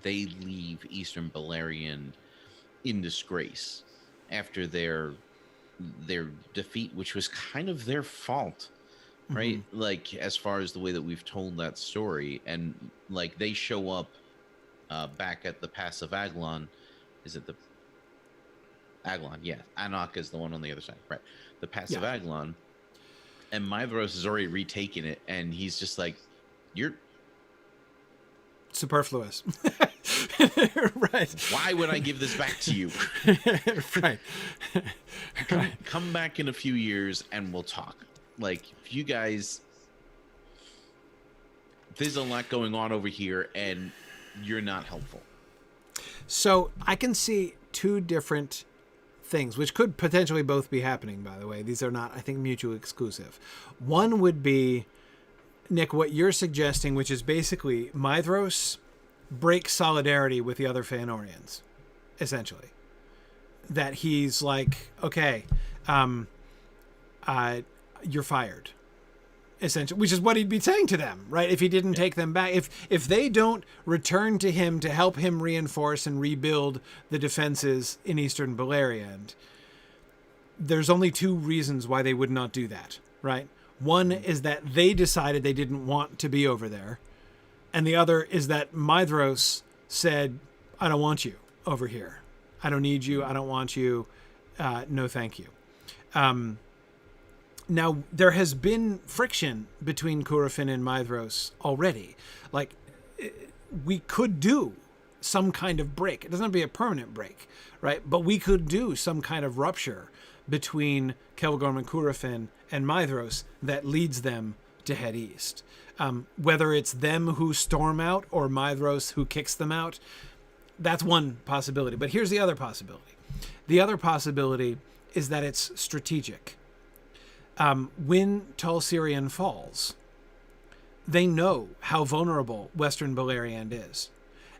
they leave Eastern Beleriand in disgrace after their defeat, which was kind of their fault, right? Mm-hmm. Like, as far as the way that we've told that story, and like they show up back at the Pass of Aglon. Is it the Aglon? Yeah, Anok is the one on the other side, right? The Pass of Aglon, and Maedhros has already retaken it, and he's just like, "You're superfluous." Right. Why would I give this back to you? Right. Come back in a few years and we'll talk. Like, if you guys, there's a lot going on over here and you're not helpful. So I can see 2 different things, which could potentially both be happening, by the way. These are not, I think, mutually exclusive. One would be, Nick, what you're suggesting, which is basically Maedhros breaks solidarity with the other Feanorians, essentially. That he's like, okay, you're fired, essentially, which is what he'd be saying to them, right? If he didn't take them back, if they don't return to him to help him reinforce and rebuild the defenses in Eastern Beleriand, there's only 2 reasons why they would not do that, right? One is that they decided they didn't want to be over there. And the other is that Maedhros said, I don't want you over here. I don't need you. I don't want you. No, thank you. Now, there has been friction between Curufin and Maedhros already. Like, we could do some kind of break. It doesn't have to be a permanent break, right? But we could do some kind of rupture between Celgorm and Curufin and Maedhros that leads them to head east. Whether it's them who storm out or Maedhros who kicks them out, that's one possibility. But here's the other possibility. The other possibility is that it's strategic. When Talsirian falls, they know how vulnerable Western Beleriand is.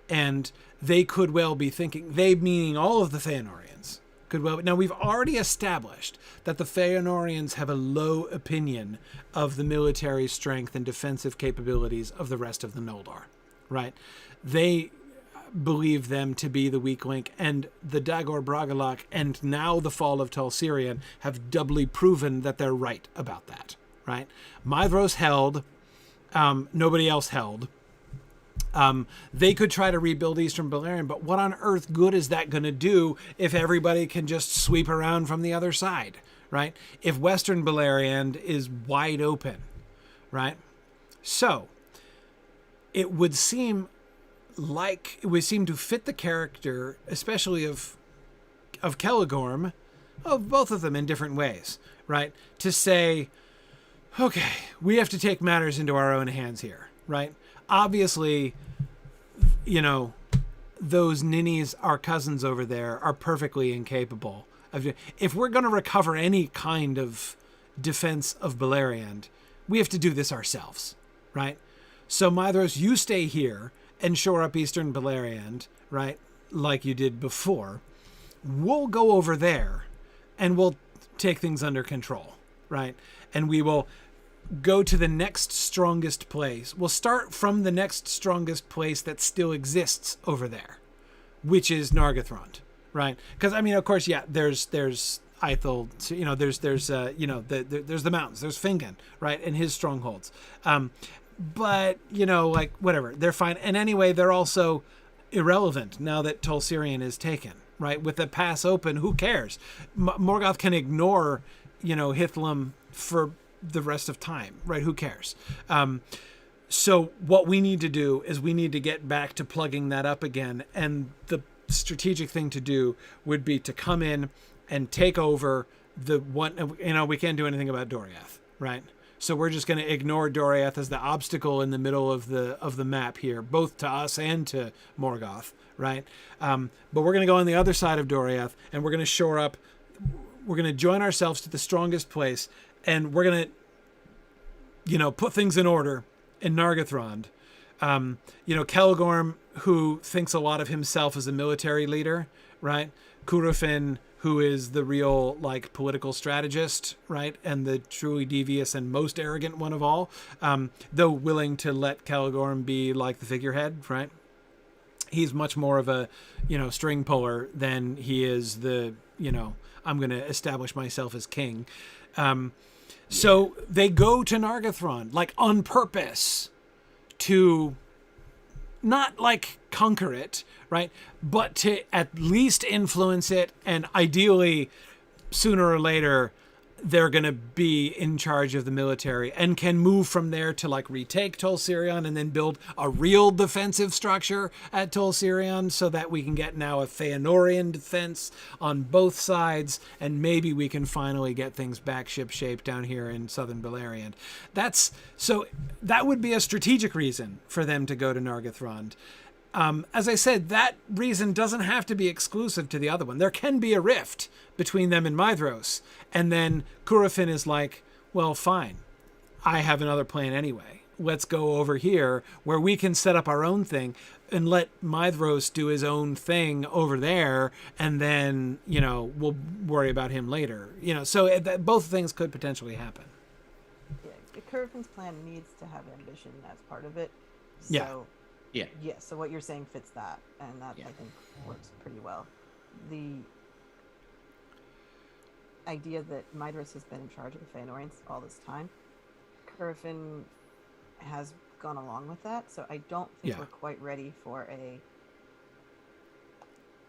And they could well be thinking, they meaning all of the Feanorians, could well. Now, we've already established that the Feanorians have a low opinion of the military strength and defensive capabilities of the rest of the Noldor, right? They believe them to be the weak link, and the Dagor Bragollach and now the fall of Talsirian have doubly proven that they're right about that, right? Maedhros held, Nobody else held. They could try to rebuild Eastern Beleriand, but what on earth good is that going to do if everybody can just sweep around from the other side, right? If Western Beleriand is wide open, right? So it would seem to fit the character, especially of Celegorm, of both of them in different ways, right? To say, okay, we have to take matters into our own hands here, right? Obviously, you know, those ninnies, our cousins over there, are perfectly incapable of. If we're going to recover any kind of defense of Beleriand, we have to do this ourselves, right? So Maedhros, you stay here and shore up Eastern Beleriand, right? Like you did before. We'll go over there and we'll take things under control, right? And we will go to the next strongest place. We'll start from the next strongest place that still exists over there, which is Nargathrond, right? Because I mean, of course, yeah, there's Ithel, you know, there's there's the mountains, there's Fingon, right, and his strongholds. But you know, like whatever, they're fine. And anyway, they're also irrelevant now that Tol Sirion is taken, right? With the pass open, who cares? Morgoth can ignore, you know, Hithlum for the rest of time, right? Who cares? So what we need to do is we need to get back to plugging that up again. And the strategic thing to do would be to come in and take over the one, you know, we can't do anything about Doriath, right? So we're just going to ignore Doriath as the obstacle in the middle of the map here, both to us and to Morgoth, right? But we're going to go on the other side of Doriath and we're going to shore up, we're going to join ourselves to the strongest place. And we're going to, you know, put things in order in Nargathrond. You know, Celegorm, who thinks a lot of himself as a military leader, right? Curufin, who is the real, like, political strategist, right? And the truly devious and most arrogant one of all, though willing to let Celegorm be, like, the figurehead, right? He's much more of a, you know, string puller than he is the, you know, I'm going to establish myself as king. So they go to Nargathrond, like on purpose, to not like conquer it, right? But to at least influence it. And ideally, sooner or later, they're going to be in charge of the military and can move from there to like retake Tol Sirion and then build a real defensive structure at Tol Sirion so that we can get now a Feanorian defense on both sides. And maybe we can finally get things back ship shape down here in southern Beleriand. So that would be a strategic reason for them to go to Nargathrond. As I said, that reason doesn't have to be exclusive to the other one. There can be a rift between them and Maedhros. And then Curufin is like, well, fine. I have another plan anyway. Let's go over here where we can set up our own thing and let Maedhros do his own thing over there. And then, you know, we'll worry about him later. You know, so both things could potentially happen. Yeah, Curufin's plan needs to have ambition as part of it. So, yeah. So what you're saying fits that, and that I think works pretty well. The idea that Maedhros has been in charge of the Feanorians all this time, Curufin has gone along with that, so I don't think we're quite ready for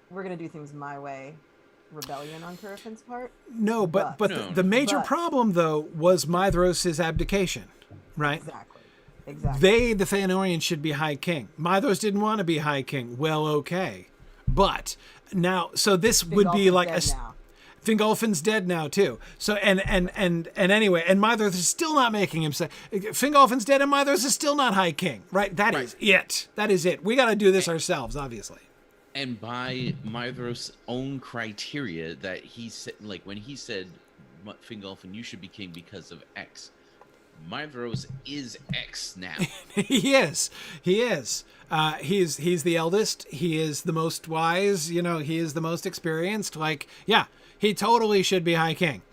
we're going to do things my way rebellion on Curufin's part. No, but the major problem, though, was Maedhros' abdication, right? Exactly. They, the Feanorians, should be High King. Maedhros didn't want to be High King. Well, okay. But now, so this would be like a... Fingolfin's dead now, too. So, and anyway, and Maedhros is still not making him say... Fingolfin's dead and Maedhros is still not High King, right? That is it. That is it. We got to do this ourselves, obviously. And by Maedhros' own criteria that he said, like when he said, Fingolfin, you should be king because of X... Maedhros is X now. He is. He's the eldest. He is the most wise. You know, he is the most experienced. Like, yeah, he totally should be High King.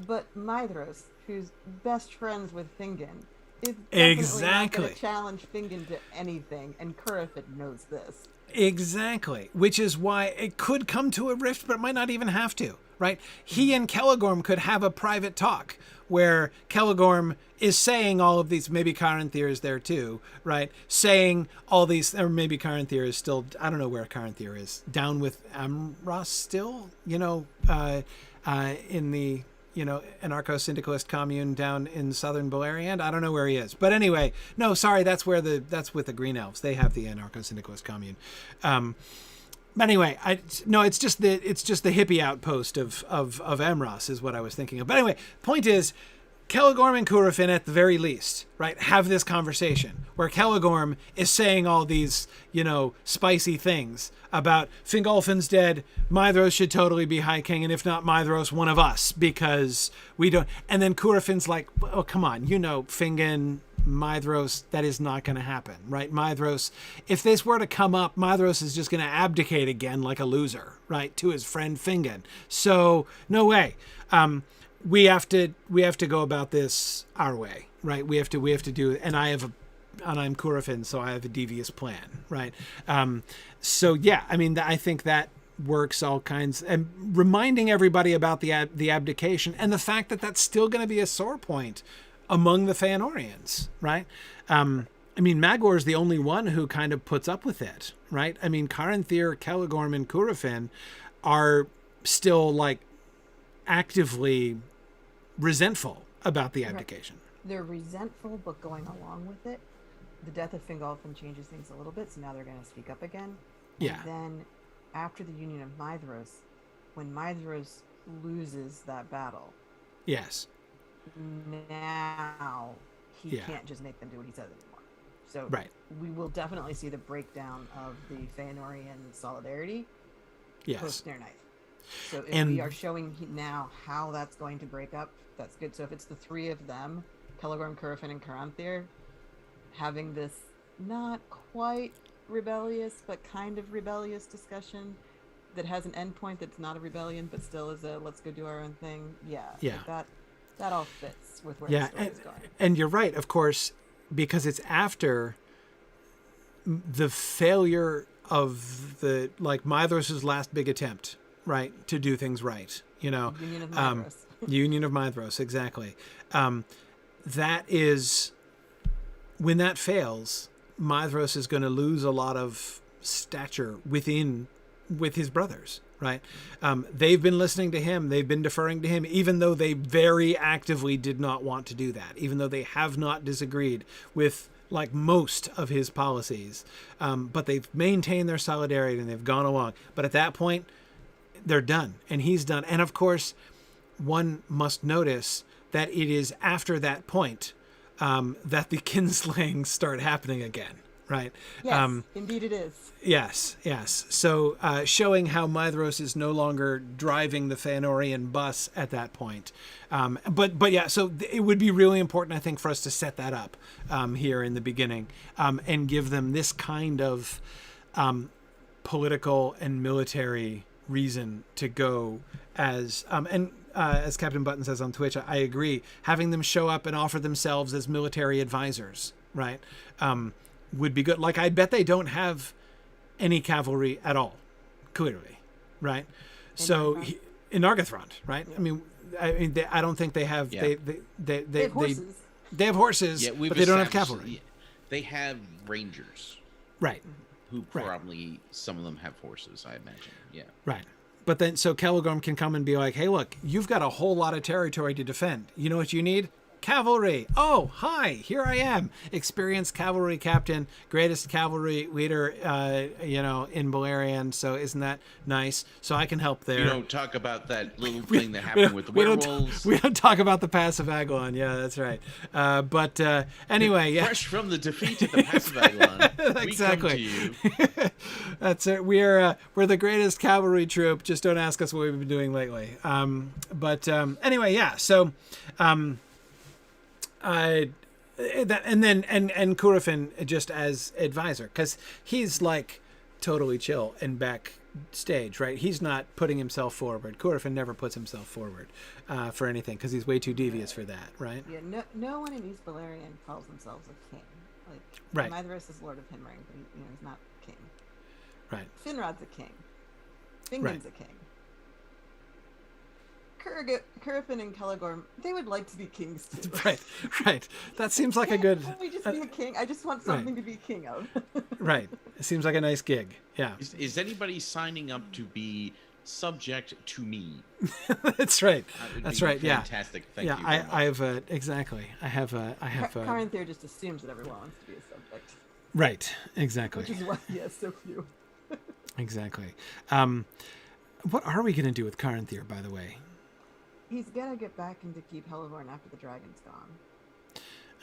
But Maedhros, who's best friends with Fingon, is definitely not going to challenge Fingon to anything, and Curufin knows this. Exactly, which is why it could come to a rift, but it might not even have to. right? He and Celegorm could have a private talk where Celegorm is saying all of these, maybe Caranthir is there too, right? Saying all these, or maybe Caranthir is still, I don't know where Caranthir is, down with Amros still, in the, anarcho-syndicalist commune down in southern Beleriand. I don't know where he is. But anyway, no, sorry, that's with the Green Elves. They have the anarcho-syndicalist commune. Anyway, it's just the hippie outpost of Amros is what I was thinking of. But anyway, point is, Celegorm and Curufin at the very least, right, have this conversation where Celegorm is saying all these, spicy things about Fingolfin's dead, Maedhros should totally be High King, and if not Maedhros, one of us, because we don't. And then Curufin's like, oh, come on, Fingon, Maedhros, that is not going to happen, right? Maedhros, if this were to come up, Maedhros is just going to abdicate again like a loser, right, to his friend Fingon. So no way. We have to go about this our way, right? We have to do it. And I'm Curufin, so I have a devious plan, right? So yeah, I think that works all kinds, and reminding everybody about the abdication and the fact that that's still going to be a sore point among the Feanorians, right? Magor is the only one who kind of puts up with it, right? Caranthir, Celegorm, and Curufin are still like actively resentful about the abdication. They're resentful, but going along with it. The death of Fingolfin changes things a little bit, so now they're going to speak up again. Yeah. And then after the union of Maedhros, when Maedhros loses that battle, yes, now he can't just make them do what he says anymore. So right. We will definitely see the breakdown of the Feanorian solidarity post Near Knife. So if we are showing now how that's going to break up, that's good. So if it's the three of them, Celegorm, Curufin, and Caranthir, having this not quite rebellious, but kind of rebellious discussion that has an endpoint that's not a rebellion, but still is a let's go do our own thing. Yeah. That all fits with where the story is going. And you're right, of course, because it's after the failure of Maedhros' last big attempt, right, to do things right, Union of Maedhros. Union of Maedhros, exactly. That is, when that fails, Maedhros is going to lose a lot of stature with his brothers, right? They've been listening to him. They've been deferring to him, even though they very actively did not want to do that, even though they have not disagreed with most of his policies. But they've maintained their solidarity and they've gone along. But at that point, they're done, and he's done. And of course, one must notice that it is after that point that the kinslayings start happening again, right? Yes, indeed it is. Yes. So showing how Maedhros is no longer driving the Feanorian bus at that point. But yeah, so it would be really important, I think, for us to set that up here in the beginning and give them this kind of political and military reason to go as Captain Button says on Twitch, I agree, having them show up and offer themselves as military advisors, right, would be good. I bet they don't have any cavalry at all, clearly, right? In Nargathrond, right? Yeah. I don't think they have. Yeah. They have horses. They have horses, but they don't have cavalry. They have rangers, right? Who probably some of them have horses, I imagine. Yeah. Right. But then so Celegorm can come and be like, hey, look, you've got a whole lot of territory to defend. You know what you need? Cavalry. Oh, hi, here I am. Experienced cavalry captain, greatest cavalry leader, in Beleriand. So isn't that nice? So I can help there. You don't talk about that little thing that happened with the werewolves. We don't talk about the Pass of Aguilon. Yeah, that's right. But anyway, yeah. Fresh from the defeat at the Pass of Aguilon, exactly. We come to you. That's it. We're the greatest cavalry troop. Just don't ask us what we've been doing lately. Anyway, yeah. So. And Curufin just as advisor, because he's totally chill and backstage, right? He's not putting himself forward. Curufin never puts himself forward for anything because he's way too devious for that, right? Yeah, no one in East Beleriand calls themselves a king. Right. Maedhros is Lord of Himring, but he's not king. Right. Finrod's a king. Fingon's a king. Currifin and Celegorm, they would like to be kings too. Right. That seems like a good... Can we just be a king? I just want something to be king of. Right. It seems like a nice gig. Yeah. Is anybody signing up to be subject to me? That's right. That's right. Fantastic. Yeah. Thank you. I have exactly. I have Carinthir just assumes that everyone wants to be a subject. Right. Exactly. Which is why he has so few. Exactly. What are we going to do with Carinthir, by the way? He's got to get back into Keep Hellithorn after the dragon's gone.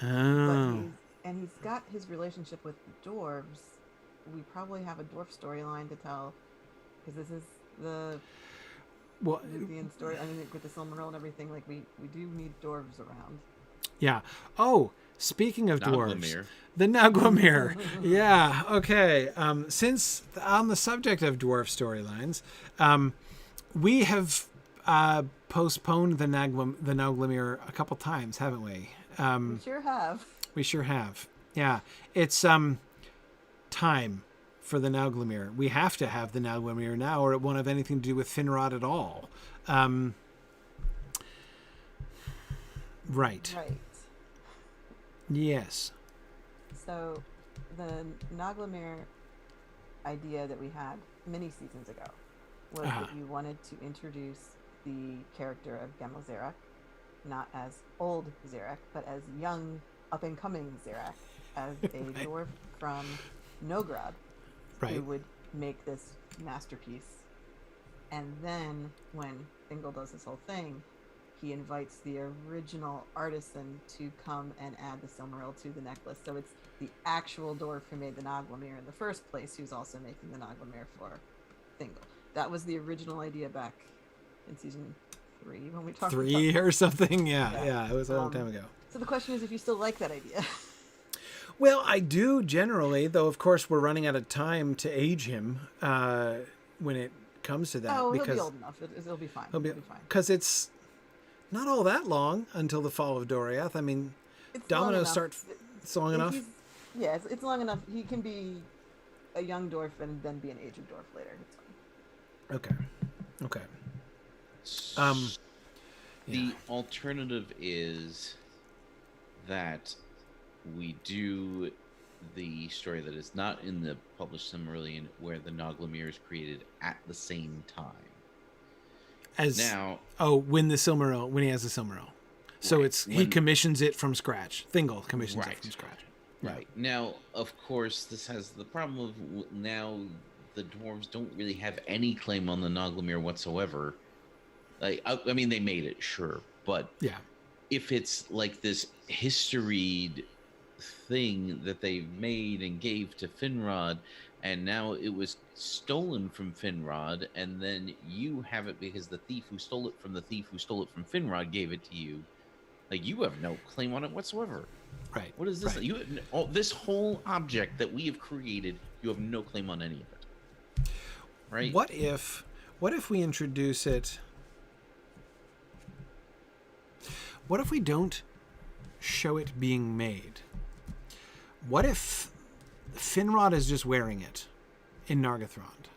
Oh. And he's got his relationship with the dwarves. We probably have a dwarf storyline to tell, because this is the Luthien story. I mean, with the Silmaril and everything, like we do need dwarves around. Yeah. Oh, speaking of dwarves, the Nauglamir. Yeah. Okay. Since on the subject of dwarf storylines, we have postponed the Nauglamir a couple times, haven't we? We sure have. We sure have. Yeah. It's time for the Nauglamir. We have to have the Nauglamir now, or it won't have anything to do with Finrod at all. Right. Yes. So the Nauglamir idea that we had many seasons ago was that you wanted to introduce the character of Gemma Xerac, not as old Xerac, but as young, up-and-coming Xerac, as a dwarf from Nogrod, who would make this masterpiece. And then, when Thingol does this whole thing, he invites the original artisan to come and add the Silmaril to the necklace. So it's the actual dwarf who made the Nauglamir in the first place who's also making the Nauglamir for Thingol. That was the original idea back in season 3 when we talked about 3 or something. Yeah, it was a long time ago. So the question is if you still like that idea. Well, I do generally, though of course we're running out of time to age him when it comes to that. Oh, because he'll be old enough. It'll be fine. He'll be fine. Because it's not all that long until the fall of Doriath. I mean, dominoes start... It's long enough? Yeah, it's long enough. He can be a young dwarf and then be an aged dwarf later. It's fine. Okay. The alternative is that we do the story that is not in the published Silmarillion, where the Nauglamir is created at the same time. When he has the Silmaril. So he commissions it from scratch. Thingol commissions it from scratch. Right. Now, of course, this has the problem of now the dwarves don't really have any claim on the Nauglamir whatsoever. Like, I mean, they made it, sure, but if it's like this historied thing that they made and gave to Finrod, and now it was stolen from Finrod, and then you have it because the thief who stole it from the thief who stole it from Finrod gave it to you. Like, you have no claim on it whatsoever. Right. What is this? Right. This whole object that we have created, you have no claim on any of it. Right? What if we introduce it? What if we don't show it being made? What if Finrod is just wearing it in Nargathrond?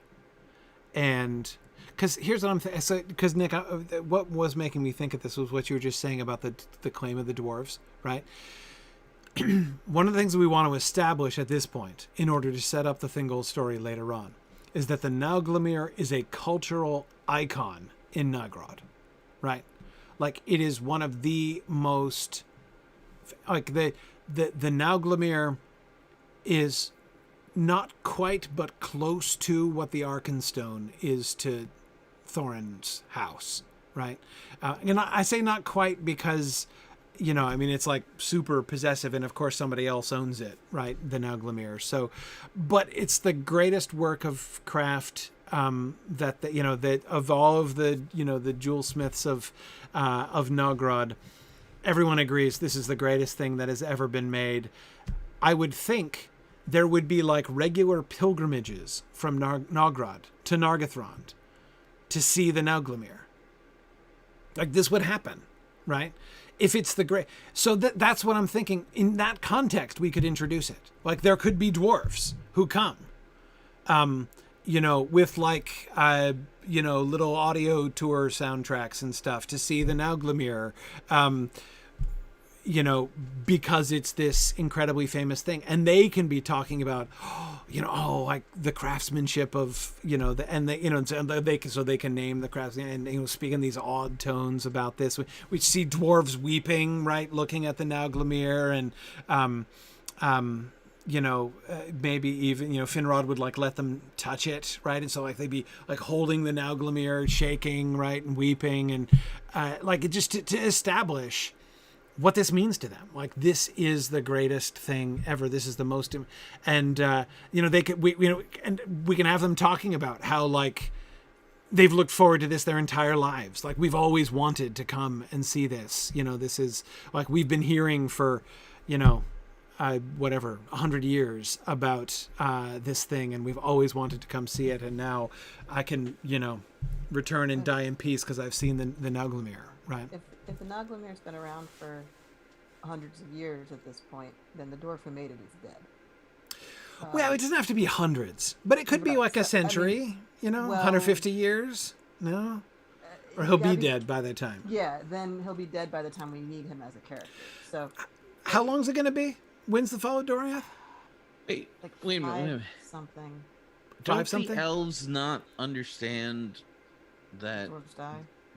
And because here's what I'm thinking. So, because Nick, what was making me think of this was what you were just saying about the claim of the dwarves, right? One of the things that we want to establish at this point, in order to set up the Thingol story later on, is that the Nauglamir is a cultural icon in Nargothrond, right? Like, it is one of the most, like, the Nauglamir is not quite, but close to what the Arkenstone is to Thorin's house, right? And I say not quite because, I mean, it's like super possessive, and of course somebody else owns it, right? The Nauglamir. So, but it's the greatest work of craft that of all of the the jewelsmiths of Nogrod, everyone agrees this is the greatest thing that has ever been made. I would think there would be like regular pilgrimages from Nogrod to Nargathrond to see the Nauglamir. Like, this would happen, right? If it's the great, so that's what I'm thinking. In that context, we could introduce it. Like, there could be dwarves who come, with like, little audio tour soundtracks and stuff to see the Nauglamir, because it's this incredibly famous thing, and they can be talking about, like the craftsmanship of, they can name the craftsman and, speak in these odd tones about this. We see dwarves weeping, right, looking at the Nauglamir, and maybe even, Finrod would like let them touch it, right? And so like they'd be like holding the Nauglamir, shaking, right, and weeping, and it just to establish what this means to them. Like, this is the greatest thing ever. This is the most, and they could, and we can have them talking about how like they've looked forward to this their entire lives. Like, we've always wanted to come and see this. This is like we've been hearing for, 100 years about this thing, and we've always wanted to come see it, and now I can, return and die in peace because I've seen the Nauglamir, right? If the Nauglamir's been around for hundreds of years at this point, then the dwarf who made it is dead. Well, it doesn't have to be hundreds, but it could be like a century, 150 years, no? Or he'll be dead by the time. Yeah, then he'll be dead by the time we need him as a character. So, how long is it going to be? When's the fall of Doriath? Wait a minute. Something. Don't the elves not understand that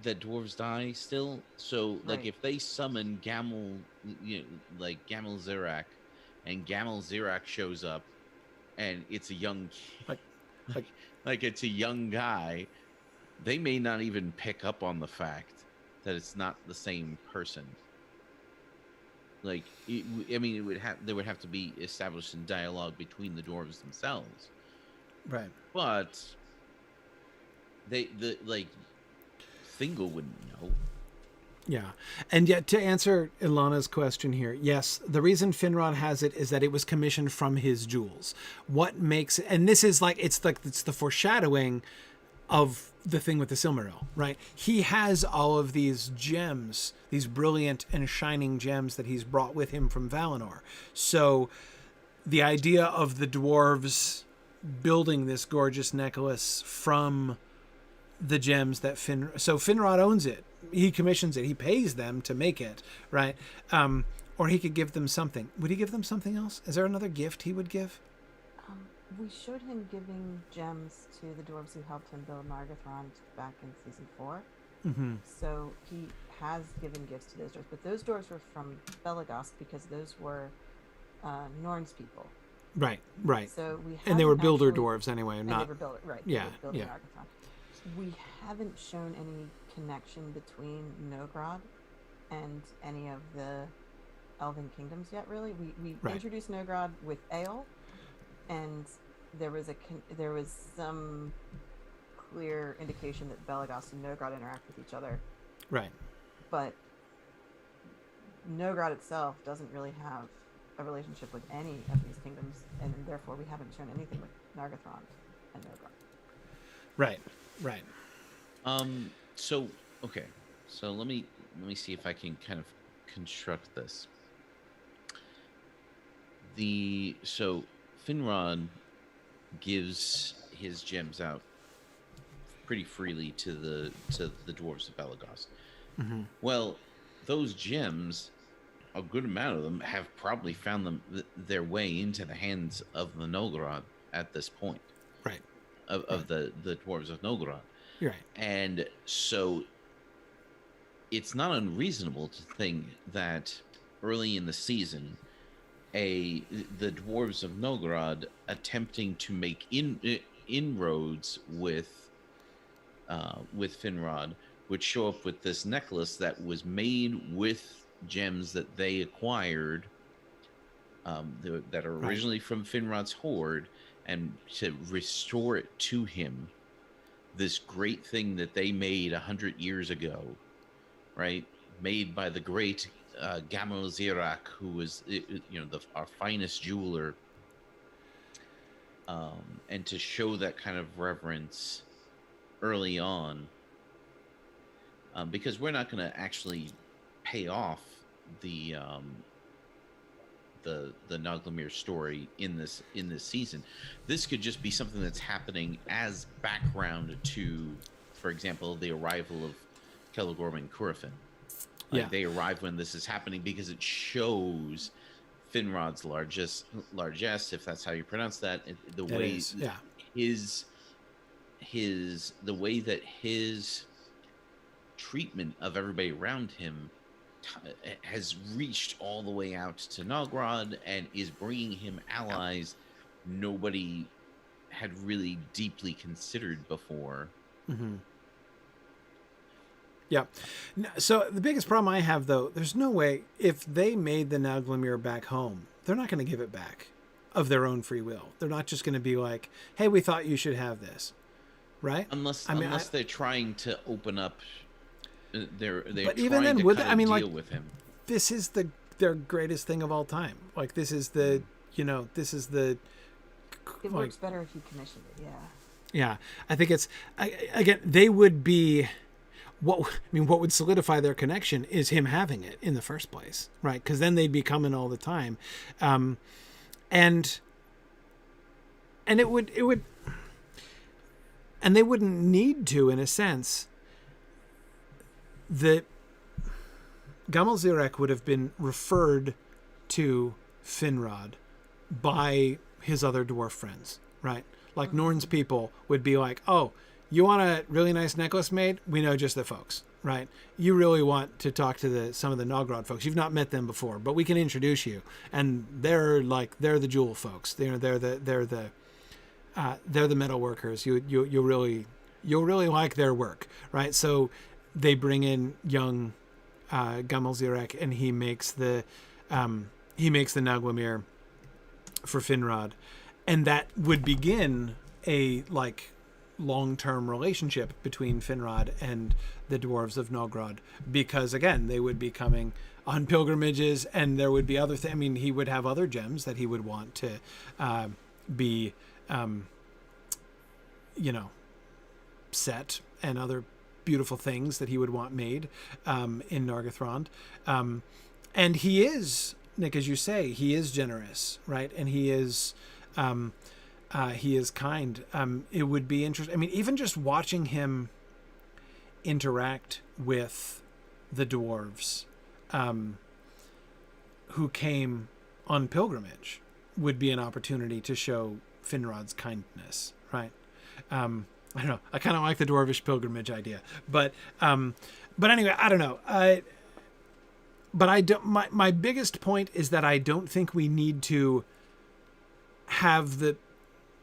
dwarves die still? So, like, if they summon Gamel, Gamel Zirak, and Gamel Zirak shows up, and it's a young, like it's a young guy, they may not even pick up on the fact that it's not the same person. Like, there would have to be established in dialogue between the dwarves themselves, right? But Thingol wouldn't know. Yeah, and yet to answer Ilana's question here, yes, the reason Finrod has it is that it was commissioned from his jewels. What makes it, and this is it's the foreshadowing of the thing with the Silmaril, right? He has all of these gems, these brilliant and shining gems that he's brought with him from Valinor. So the idea of the dwarves building this gorgeous necklace from the gems that Finrod owns it. He commissions it. He pays them to make it, right? Or he could give them something. Would he give them something else? Is there another gift he would give? We showed him giving gems to the dwarves who helped him build Nargathrond back in season 4. Mm-hmm. So he has given gifts to those dwarves, but those dwarves were from Belegost because those were Norn's people. Right. So they were builder dwarves anyway, and not they were builder, right? Yeah, yeah. Nargathrond. We haven't shown any connection between Nogrod and any of the Elven kingdoms yet. Really, we introduced Nogrod with Ale. And there was some clear indication that Belegost and Nogrod interact with each other. Right. But Nogrod itself doesn't really have a relationship with any of these kingdoms, and therefore we haven't shown anything with Nargathrond and Nogrod. Right. So let me see if I can kind of construct this. Finrod gives his gems out pretty freely to the dwarves of Belegost. Mm-hmm. Well, those gems, a good amount of them have probably found their way into the hands of the Nogrod at this point. Right. Of the dwarves of Nogrod. You're right. And so it's not unreasonable to think that early in the season, the dwarves of Nogrod attempting to make inroads with Finrod would show up with this necklace that was made with gems that they acquired that are originally from Finrod's hoard, and to restore it to him, this great thing that they made 100 years ago, right? Made by the great Gamel Zirak, who was our finest jeweler, and to show that kind of reverence early on, because we're not going to actually pay off the Nauglamir story in this season. This could just be something that's happening as background to for example, the arrival of Celegorm and Curufin. They arrive when this is happening because it shows Finrod's largesse, if that's how you pronounce that. The way the way that his treatment of everybody around him has reached all the way out to Nargathrond and is bringing him allies nobody had really deeply considered before. Mm-hmm. Yeah. So the biggest problem I have, though, there's no way, if they made the Nargthrond back home, they're not going to give it back of their own free will. They're not just going to be like, hey, we thought you should have this. Right? Unless they're trying to open up they're but even then, with him. This is their greatest thing of all time. Like, this is the it works better if you commission it. Yeah, I think it's again, they would be what would solidify their connection is him having it in the first place, right? Because then they'd be coming all the time, and it would, and they wouldn't need to, in a sense. The Gamalzirek would have been referred to Finrod by his other dwarf friends, right? Like Norn's people would be like, oh, you want a really nice necklace made? We know just the folks, right? You really want to talk to some of the Nargathrond folks. You've not met them before, but we can introduce you. And they're the jewel folks. They're the metal workers. You'll really like their work, right? So they bring in young Gamalzirek, and he makes the Nauglamir for Finrod, and that would begin a long-term relationship between Finrod and the dwarves of Nargthrond, because again, they would be coming on pilgrimages, and there would be other things. I mean, he would have other gems that he would want to be set, and other beautiful things that he would want made in Nargathrond. And he is, Nick, as you say, he is generous, right? And he is kind. It would be interesting. I mean, even just watching him interact with the dwarves who came on pilgrimage would be an opportunity to show Finrod's kindness, right? I don't know. I kind of like the dwarvish pilgrimage idea, but anyway, I don't know. But I don't. My biggest point is that I don't think we need to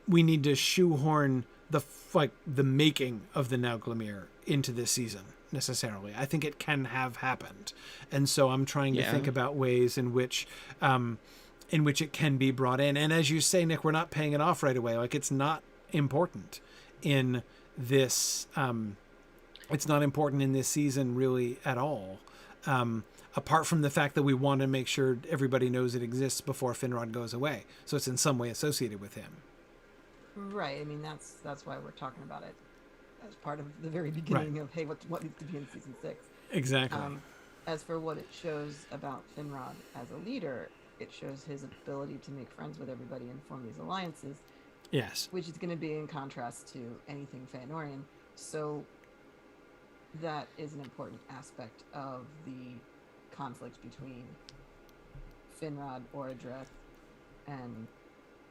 we need to shoehorn the making of the Nauglamir into this season necessarily. I think it can have happened, and so I'm trying to think about ways in which it can be brought in. And as you say, Nick, we're not paying it off right away. Like, it's not important in this it's not important in this season really at all, apart from the fact that we want to make sure everybody knows it exists before Finrod goes away, so it's in some way associated with him, right? I mean, that's why we're talking about it as part of the very beginning of, hey, what needs to be in season 6. Exactly. As for what it shows about Finrod as a leader, it shows his ability to make friends with everybody and form these alliances. Yes. Which is going to be in contrast to anything Feanorian. So that is an important aspect of the conflict between Finrod, Orodreth, and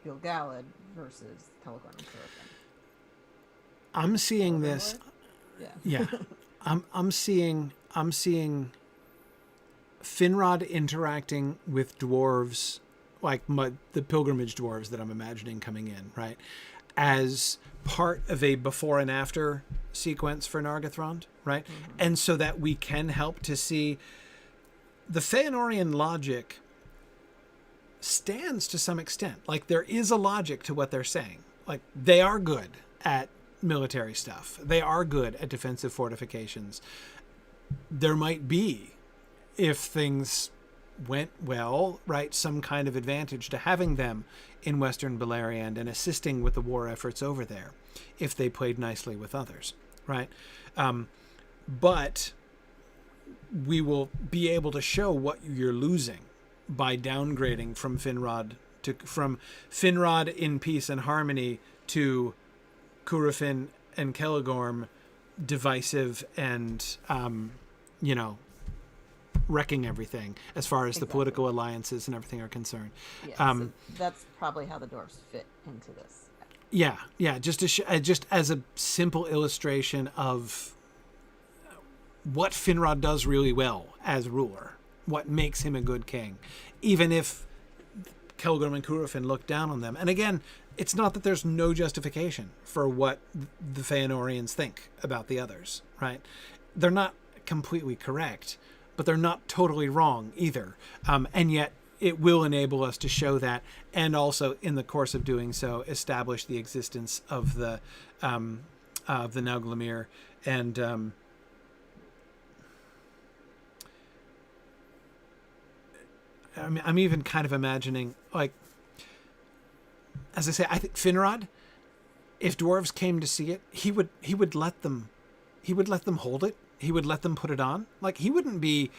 Gil-galad versus Celegorm and Curufin. I'm seeing this. Yeah. I'm seeing Finrod interacting with dwarves, like the pilgrimage dwarves that I'm imagining coming in, right, as part of a before and after sequence for Nargathrond, right? Mm-hmm. And so that we can help to see the Feanorian logic stands to some extent. Like, there is a logic to what they're saying. Like, they are good at military stuff. They are good at defensive fortifications. There might be, if things went well, right, some kind of advantage to having them in Western Beleriand and assisting with the war efforts over there if they played nicely with others, right? But we will be able to show what you're losing by downgrading from Finrod in peace and harmony to Curufin and Celegorm divisive and, wrecking everything as far as the political alliances and everything are concerned. So that's probably how the dwarves fit into this. Yeah. Just to just as a simple illustration of what Finrod does really well as ruler, what makes him a good king, even if Celgrim and Curufin look down on them. And again, it's not that there's no justification for what the Feanorians think about the others, right? They're not completely correct, but they're not totally wrong either. And yet it will enable us to show that, and also in the course of doing so, establish the existence of the Nauglamir. And I'm even kind of imagining, like, as I say, I think Finrod, if dwarves came to see it, he would let them hold it. He would let them put it on. Like, he wouldn't be,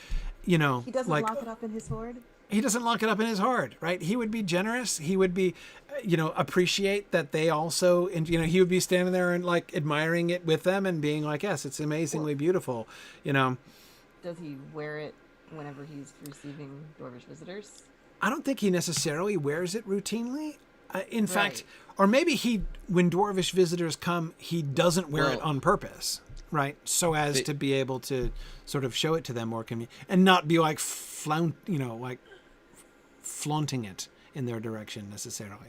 he doesn't lock it up in his hoard. He doesn't lock it up in his hoard, right? He would be generous. He would be, appreciate that they also, and he would be standing there and like admiring it with them and being like, yes, it's amazingly beautiful. Does he wear it whenever he's receiving dwarvish visitors? I don't think he necessarily wears it routinely. In fact, or maybe when dwarvish visitors come, he doesn't wear it on purpose, right? So as to be able to sort of show it to them more and not be like flaunting it in their direction necessarily.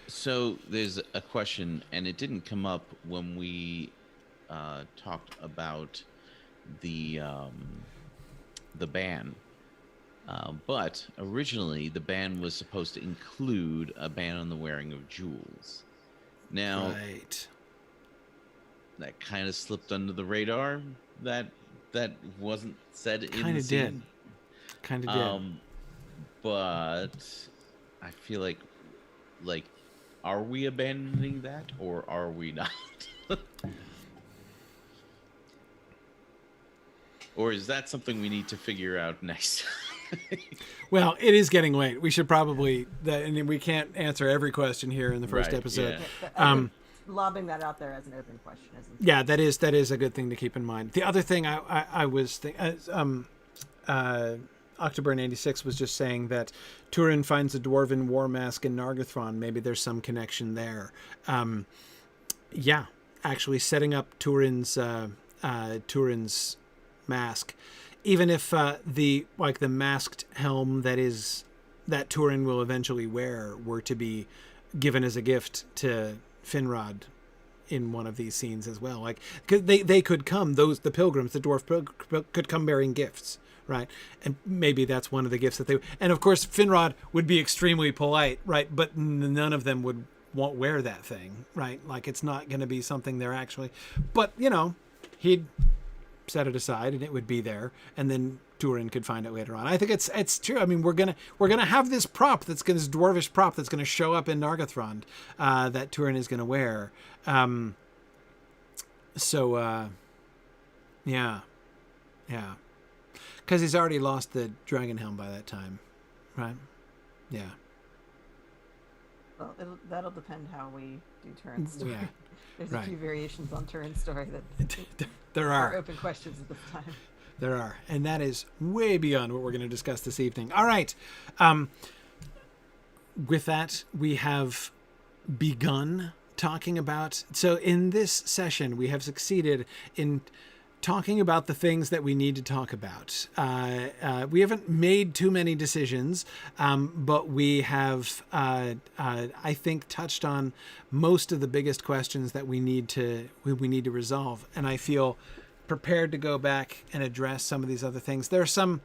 So there's a question, and it didn't come up when we talked about the ban. But originally, the ban was supposed to include a ban on the wearing of jewels. Now, that kind of slipped under the radar. That wasn't said in the scene. Kind of did. But I feel like, are we abandoning that, or are we not? Or is that something we need to figure out next time? Well, it is getting late. We should probably, and we can't answer every question here in the first episode. Yeah. Lobbing that out there as an open question isn't. Yeah, that is a good thing to keep in mind. The other thing I was thinking, Octoburn 86 was just saying that Turin finds a dwarven war mask in Nargathrond. Maybe there's some connection there. Actually setting up Turin's mask, even if the masked helm that Turin will eventually wear were to be given as a gift to Finrod in one of these scenes as well, like, cause they could come, the pilgrims, the dwarf could come bearing gifts, right? And maybe that's one of the gifts and of course Finrod would be extremely polite, right? But none of them won't wear that thing, right? Like, it's not going to be something they're actually, but he'd set it aside and it would be there, and then Turin could find it later on. I think it's true. I mean, we're gonna have this prop this dwarvish prop that's gonna show up in Nargathrond that Turin is gonna wear. Yeah, because he's already lost the dragon helm by that time, right? Yeah. Well, that'll depend how we do Turin's story. Yeah. There's a few variations on Turin's story that there are open questions at this time. There are, and that is way beyond what we're going to discuss this evening. All right. With that, we have begun talking about. So in this session, we have succeeded in talking about the things that we need to talk about. We haven't made too many decisions, but we have, I think, touched on most of the biggest questions that we need to resolve. And I feel prepared to go back and address some of these other things. There are some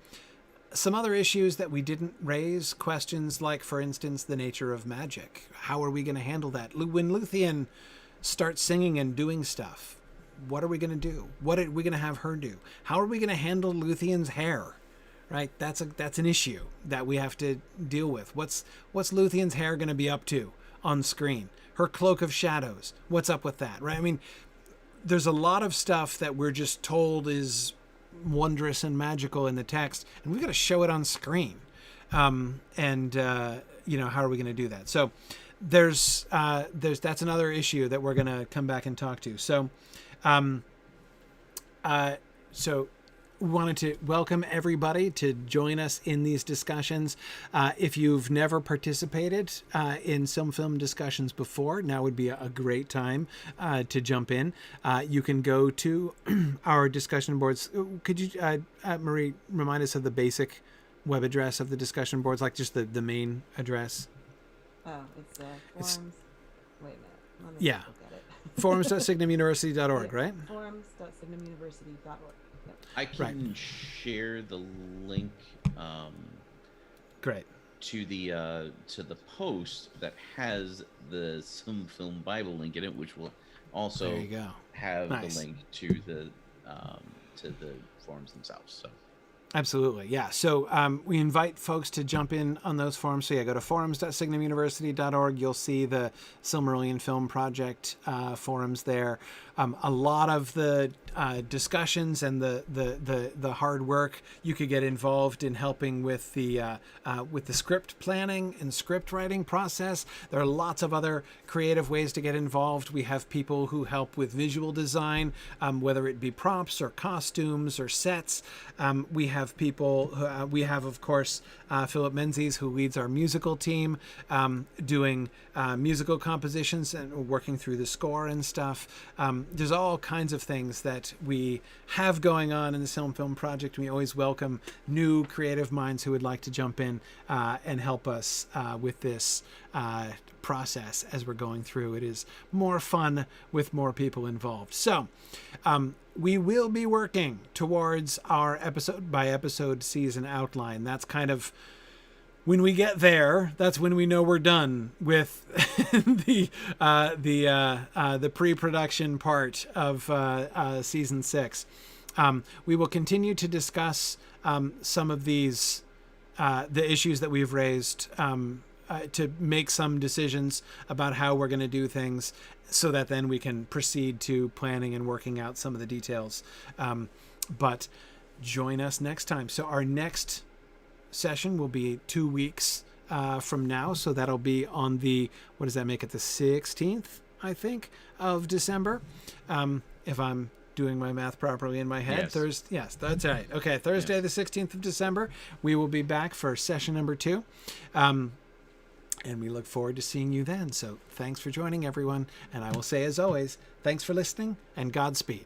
other issues that we didn't raise, questions like, for instance, the nature of magic. How are we going to handle that? When Luthien starts singing and doing stuff, what are we going to do? What are we going to have her do? How are we going to handle Luthien's hair? Right? That's an issue that we have to deal with. What's Luthien's hair going to be up to on screen? Her cloak of shadows. What's up with that? Right? I mean, there's a lot of stuff that we're just told is wondrous and magical in the text, and we've got to show it on screen. How are we going to do that? So that's another issue that we're going to come back and talk to. So So wanted to welcome everybody to join us in these discussions. If you've never participated in some film discussions before, now would be a great time to jump in. You can go to our discussion boards. Could you, Marie, remind us of the basic web address of the discussion boards, like just the main address? Oh, it's forums. Wait a minute. Let me Yeah. look at it. Forums.signumuniversity.org, right? Forums.signumuniversity.org. Yep. I can share the link Great. to the post that has the Some Film Bible link in it, which will also There you go. have Nice. the link to the forums themselves. So Absolutely. Yeah. So we invite folks to jump in on those forums. So yeah, go to forums.signumuniversity.org. You'll see the Silmarillion Film Project forums there. A lot of the discussions and the hard work, you could get involved in helping with the script planning and script writing process. There are lots of other creative ways to get involved. We have people who help with visual design, whether it be props or costumes or sets. We have people, we have, of course, Philip Menzies, who leads our musical team, doing musical compositions and working through the score and stuff. There's all kinds of things that we have going on in the Film Project. We always welcome new creative minds who would like to jump in and help us with this process as we're going through. It is more fun with more people involved. So we will be working towards our episode by episode season outline. That's kind of when we get there, that's when we know we're done with the pre-production part of season 6. We will continue to discuss some of these the issues that we've raised to make some decisions about how we're going to do things, so that then we can proceed to planning and working out some of the details. But join us next time. So our next session will be 2 weeks from now. So that'll be on the, what does that make it? The 16th, I think, of December. If I'm doing my math properly in my head. Yes. Yes, that's right. Okay. Thursday, the 16th of December, we will be back for session number 2. And we look forward to seeing you then. So thanks for joining, everyone. And I will say, as always, thanks for listening and Godspeed.